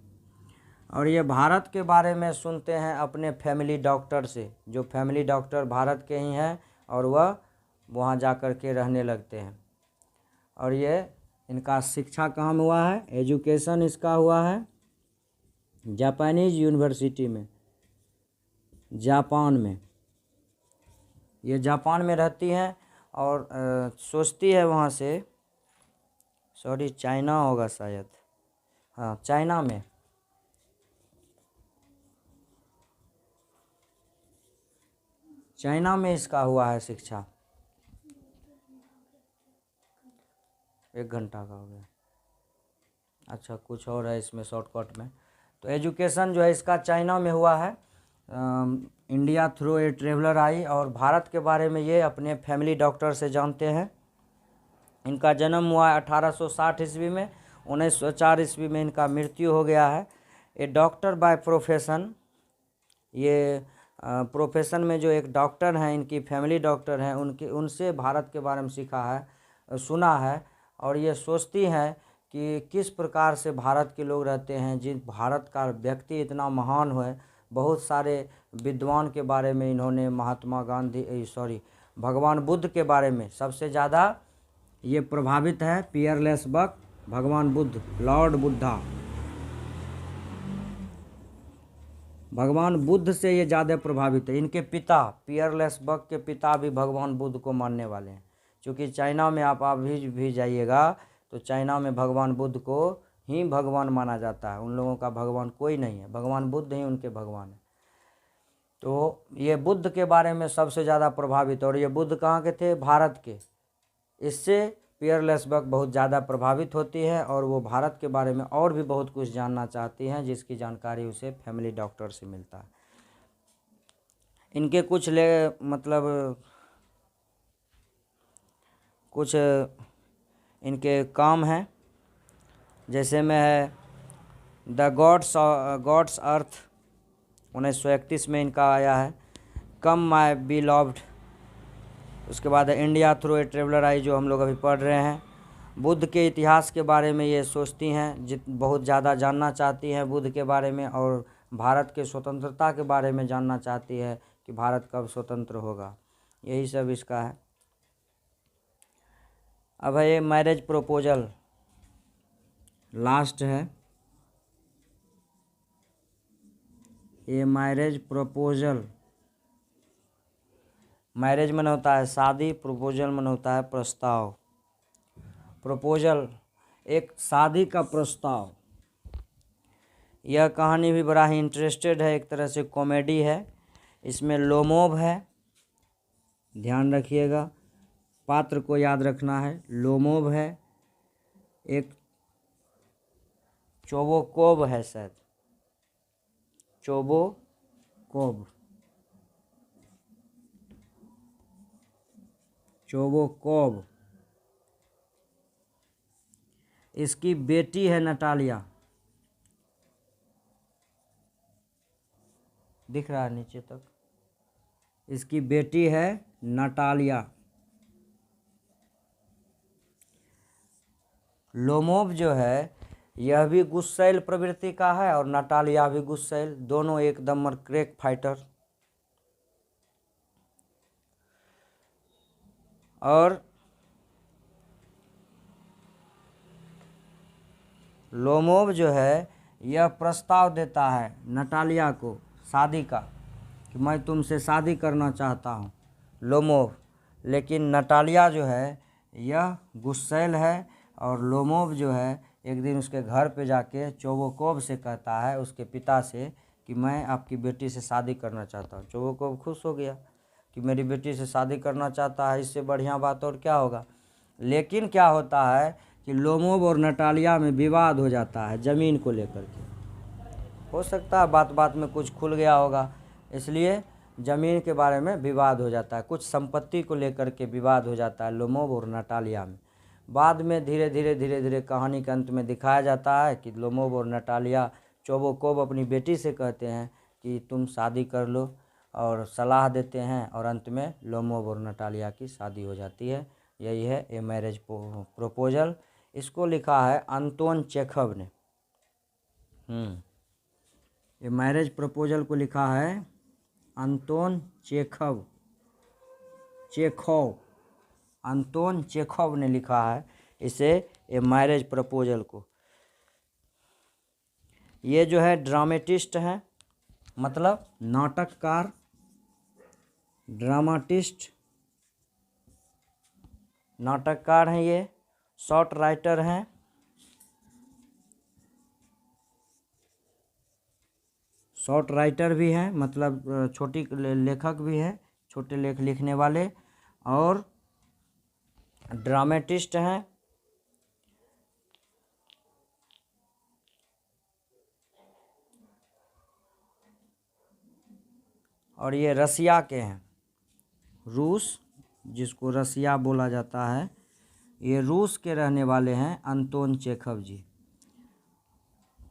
और ये भारत के बारे में सुनते हैं अपने फैमिली डॉक्टर से, जो फैमिली डॉक्टर भारत के ही हैं और वह वहाँ जा कर के रहने लगते हैं। और ये इनका शिक्षा कहाँ में हुआ है, एजुकेशन इसका हुआ है जापानीज यूनिवर्सिटी में, जापान में। ये जापान में रहती हैं और सोचती है वहाँ से, सॉरी चाइना होगा शायद, हाँ चाइना में। चाइना में इसका हुआ है शिक्षा। 1 घंटा का हो गया। अच्छा कुछ और है इसमें शॉर्टकट में। तो एजुकेशन जो है इसका चाइना में हुआ है। इंडिया थ्रू ए ट्रेवलर आई। और भारत के बारे में ये अपने फैमिली डॉक्टर से जानते हैं। इनका जन्म हुआ है 1860 ईस्वी में। 1904 ईस्वी में इनका मृत्यु हो गया है। ए डॉक्टर बाय प्रोफेशन, ये प्रोफेशन में जो एक डॉक्टर हैं, इनकी फैमिली डॉक्टर हैं, उनसे भारत के बारे में सीखा है, सुना है। और ये सोचती हैं कि किस प्रकार से भारत के लोग रहते हैं, जिन भारत का व्यक्ति इतना महान है, बहुत सारे विद्वान के बारे में इन्होंने, महात्मा गांधी भगवान बुद्ध के बारे में सबसे ज़्यादा ये प्रभावित है पियरलेस बक, भगवान बुद्ध, लॉर्ड बुद्धा। भगवान बुद्ध से ये ज़्यादा प्रभावित है। इनके पिता, पियरलेस बक के पिता भी भगवान बुद्ध को मानने वाले हैं। क्योंकि चाइना में आप अभी भी जाइएगा तो चाइना में भगवान बुद्ध को ही भगवान माना जाता है। उन लोगों का भगवान कोई नहीं है, भगवान बुद्ध ही उनके भगवान है। तो ये बुद्ध के बारे में सबसे ज़्यादा प्रभावित, और ये बुद्ध कहाँ के थे? भारत के। इससे पियरलेस बक बहुत ज़्यादा प्रभावित होती है और वो भारत के बारे में और भी बहुत कुछ जानना चाहती हैं, जिसकी जानकारी उसे फैमिली डॉक्टर से मिलता है। इनके कुछ इनके काम हैं, जैसे में है द गॉड्स अर्थ, 1931 में इनका आया है। कम माय बिलव्ड, उसके बाद इंडिया थ्रू ए ट्रेवलर आई, जो हम लोग अभी पढ़ रहे हैं। बुद्ध के इतिहास के बारे में ये सोचती हैं, बहुत ज़्यादा जानना चाहती हैं बुद्ध के बारे में, और भारत के स्वतंत्रता के बारे में जानना चाहती है कि भारत कब स्वतंत्र होगा। यही सब इसका है। अब है ये मैरिज प्रपोजल, लास्ट है ये मैरिज प्रपोजल। मैरिज मन होता है शादी, प्रपोजल मन होता है प्रस्ताव। प्रपोजल एक शादी का प्रस्ताव। यह कहानी भी बड़ा ही इंटरेस्टेड है, एक तरह से कॉमेडी है। इसमें लोमोव है, ध्यान रखिएगा, पात्र को याद रखना है। लोमोव है, एक चोबोकोव है, शायद चोबोकोव, चोबोकोव। इसकी बेटी है नटालिया, दिख रहा है नीचे तक। इसकी बेटी है नटालिया। लोमोव जो है यह भी गुस्सैल प्रवृत्ति का है और नटालिया भी गुस्सैल, दोनों एकदम क्रेक फाइटर। और लोमोव जो है यह प्रस्ताव देता है नटालिया को शादी का, कि मैं तुमसे शादी करना चाहता हूँ, लोमोव। लेकिन नटालिया जो है यह गुस्सैल है, और लोमोव जो है एक दिन उसके घर पे जाके चोबोकोव से कहता है, उसके पिता से, कि मैं आपकी बेटी से शादी करना चाहता हूँ। चोबोकोव खुश हो गया कि मेरी बेटी से शादी करना चाहता है, इससे बढ़िया बात और क्या होगा। लेकिन क्या होता है कि लोमोव और नटालिया में विवाद हो जाता है ज़मीन को लेकर के। हो सकता है बात बात में कुछ खुल गया होगा, इसलिए ज़मीन के बारे में विवाद हो जाता है, कुछ संपत्ति को लेकर के विवाद हो जाता है लोमोव और नटालिया में। बाद में धीरे धीरे कहानी के अंत में दिखाया जाता है कि लोमोव और नटालिया, चोबोकोव अपनी बेटी से कहते हैं कि तुम शादी कर लो, और सलाह देते हैं, और अंत में लोमोव और नटालिया की शादी हो जाती है। यही है ए मैरिज प्रपोजल। इसको लिखा है अंतोन चेखव ने। ये मैरिज प्रपोजल को लिखा है अंतोन चेखव, अंतोन चेखव ने लिखा है इसे, ये मैरिज प्रपोजल को। ये जो है ड्रामेटिस्ट हैं, मतलब नाटककार, ड्रामाटिस्ट, नाटककार हैं ये, शॉर्ट राइटर हैं, शॉर्ट राइटर भी हैं, मतलब छोटी लेखक भी हैं, छोटे लेख लिखने वाले, और ड्रामेटिस्ट हैं। और ये रसिया के हैं, रूस, जिसको रसिया बोला जाता है, ये रूस के रहने वाले हैं अंतोन चेखव जी।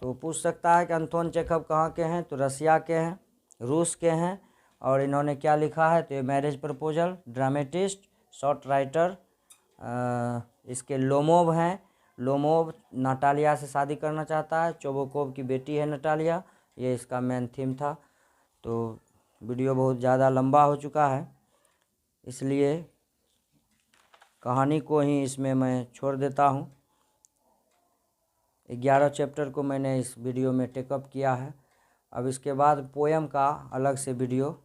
तो पूछ सकता है कि अंतोन चेखव कहाँ के हैं, तो रसिया के हैं, रूस के हैं। और इन्होंने क्या लिखा है, तो ये marriage proposal, dramatist, short writer. इसके लोमोव हैं, लोमोव नटालिया से शादी करना चाहता है, चोबोकोव की बेटी है नटालिया, ये इसका मेन थीम था। तो वीडियो बहुत ज़्यादा लंबा हो चुका है, इसलिए कहानी को ही इसमें मैं छोड़ देता हूँ। 11 चैप्टर को मैंने इस वीडियो में टेकअप किया है। अब इसके बाद पोएम का अलग से वीडियो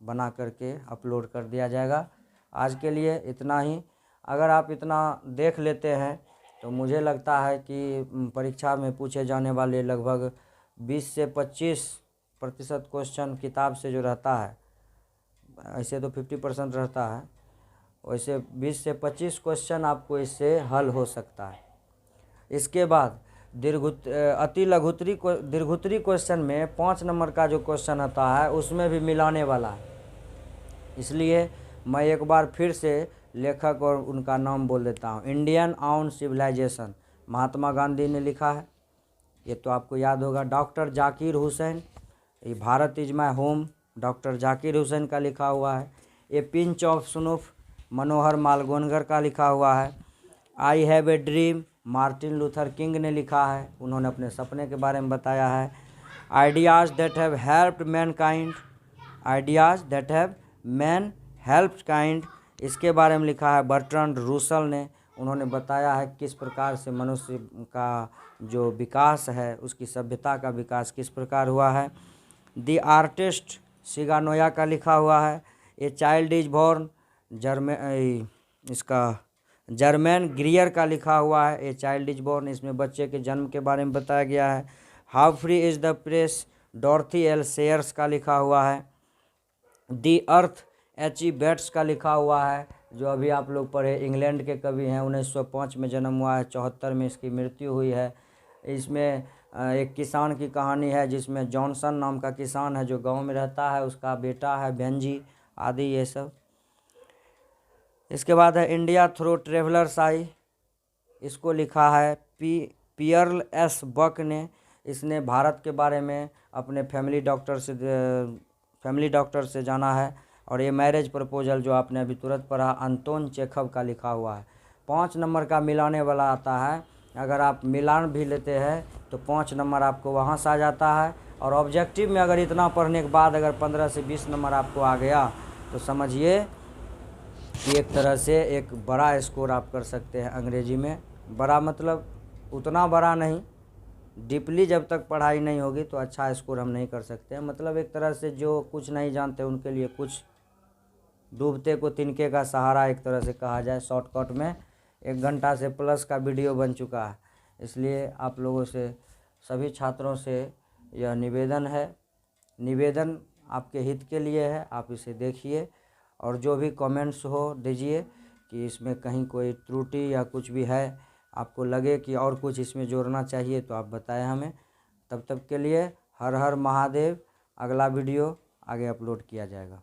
बना करके अपलोड कर दिया जाएगा। आज के लिए इतना ही। अगर आप इतना देख लेते हैं तो मुझे लगता है कि परीक्षा में पूछे जाने वाले लगभग 20 से 25% क्वेश्चन किताब से जो रहता है, ऐसे तो 50% रहता है, वैसे 20 से 25 क्वेश्चन आपको इससे हल हो सकता है। इसके बाद दीर्घोत्तरी क्वेश्चन में 5 नंबर का जो क्वेश्चन आता है उसमें भी मिलाने वाला है। इसलिए मैं एक बार फिर से लेखक और उनका नाम बोल देता हूँ। Indian on civilisation, Mahatma Gandhi ने लिखा है, ये तो आपको याद होगा। डॉक्टर जाकिर हुसैन, ये Bharat is my home, doctor Zakir Hussain का लिखा हुआ है। ए पिंच ऑफ स्नूफ, मनोहर मालगोनगर का लिखा हुआ है। I have a dream, Martin Luther king ने लिखा है, उन्होंने अपने सपने के बारे में बताया है। Ideas that have helped Mankind, ideas that have man helped kind, इसके बारे में लिखा है बर्ट्रैंड रूसल ने। उन्होंने बताया है किस प्रकार से मनुष्य का जो विकास है, उसकी सभ्यता का विकास किस प्रकार हुआ है। द आर्टिस्ट सिगानोया का लिखा हुआ है। ए चाइल्ड इज बॉर्न, इसका जर्मन ग्रियर का लिखा हुआ है। ए चाइल्ड इज बॉर्न, इसमें बच्चे के जन्म के बारे में बताया गया है। How free is the press, Dorothy L Sayers का लिखा हुआ है। दी अर्थ, H.E. बेट्स का लिखा हुआ है, जो अभी आप लोग पढ़े, इंग्लैंड के कवि हैं। 1905 में जन्म हुआ है, 74 में इसकी मृत्यु हुई है। इसमें एक किसान की कहानी है, जिसमें जॉनसन नाम का किसान है जो गांव में रहता है, उसका बेटा है बेंजी आदि, ये सब। इसके बाद है इंडिया थ्रू ट्रेवलर्स आई, इसको लिखा है पियर्ल एस बक ने। इसने भारत के बारे में अपने फैमिली डॉक्टर से जाना है। और ये मैरिज प्रपोजल जो आपने अभी तुरंत पढ़ा, अंतोन चेखव का लिखा हुआ है। 5 नंबर का मिलाने वाला आता है, अगर आप मिलान भी लेते हैं तो 5 नंबर आपको वहाँ से आ जाता है। और ऑब्जेक्टिव में अगर इतना पढ़ने के बाद अगर 15 से 20 नंबर आपको आ गया तो समझिए कि एक तरह से एक बड़ा स्कोर आप कर सकते हैं अंग्रेजी में। बड़ा मतलब उतना बड़ा नहीं, डीपली जब तक पढ़ाई नहीं होगी तो अच्छा स्कोर हम नहीं कर सकते हैं। मतलब एक तरह से जो कुछ नहीं जानते उनके लिए कुछ, डूबते को तिनके का सहारा एक तरह से कहा जाए। शॉर्टकट में 1 घंटा से प्लस का वीडियो बन चुका है, इसलिए आप लोगों से, सभी छात्रों से यह निवेदन आपके हित के लिए है। आप इसे देखिए और जो भी कमेंट्स हो दीजिए कि इसमें कहीं कोई त्रुटि या कुछ भी है, आपको लगे कि और कुछ इसमें जोड़ना चाहिए तो आप बताएं हमें। तब तक के लिए हर हर महादेव। अगला वीडियो आगे अपलोड किया जाएगा।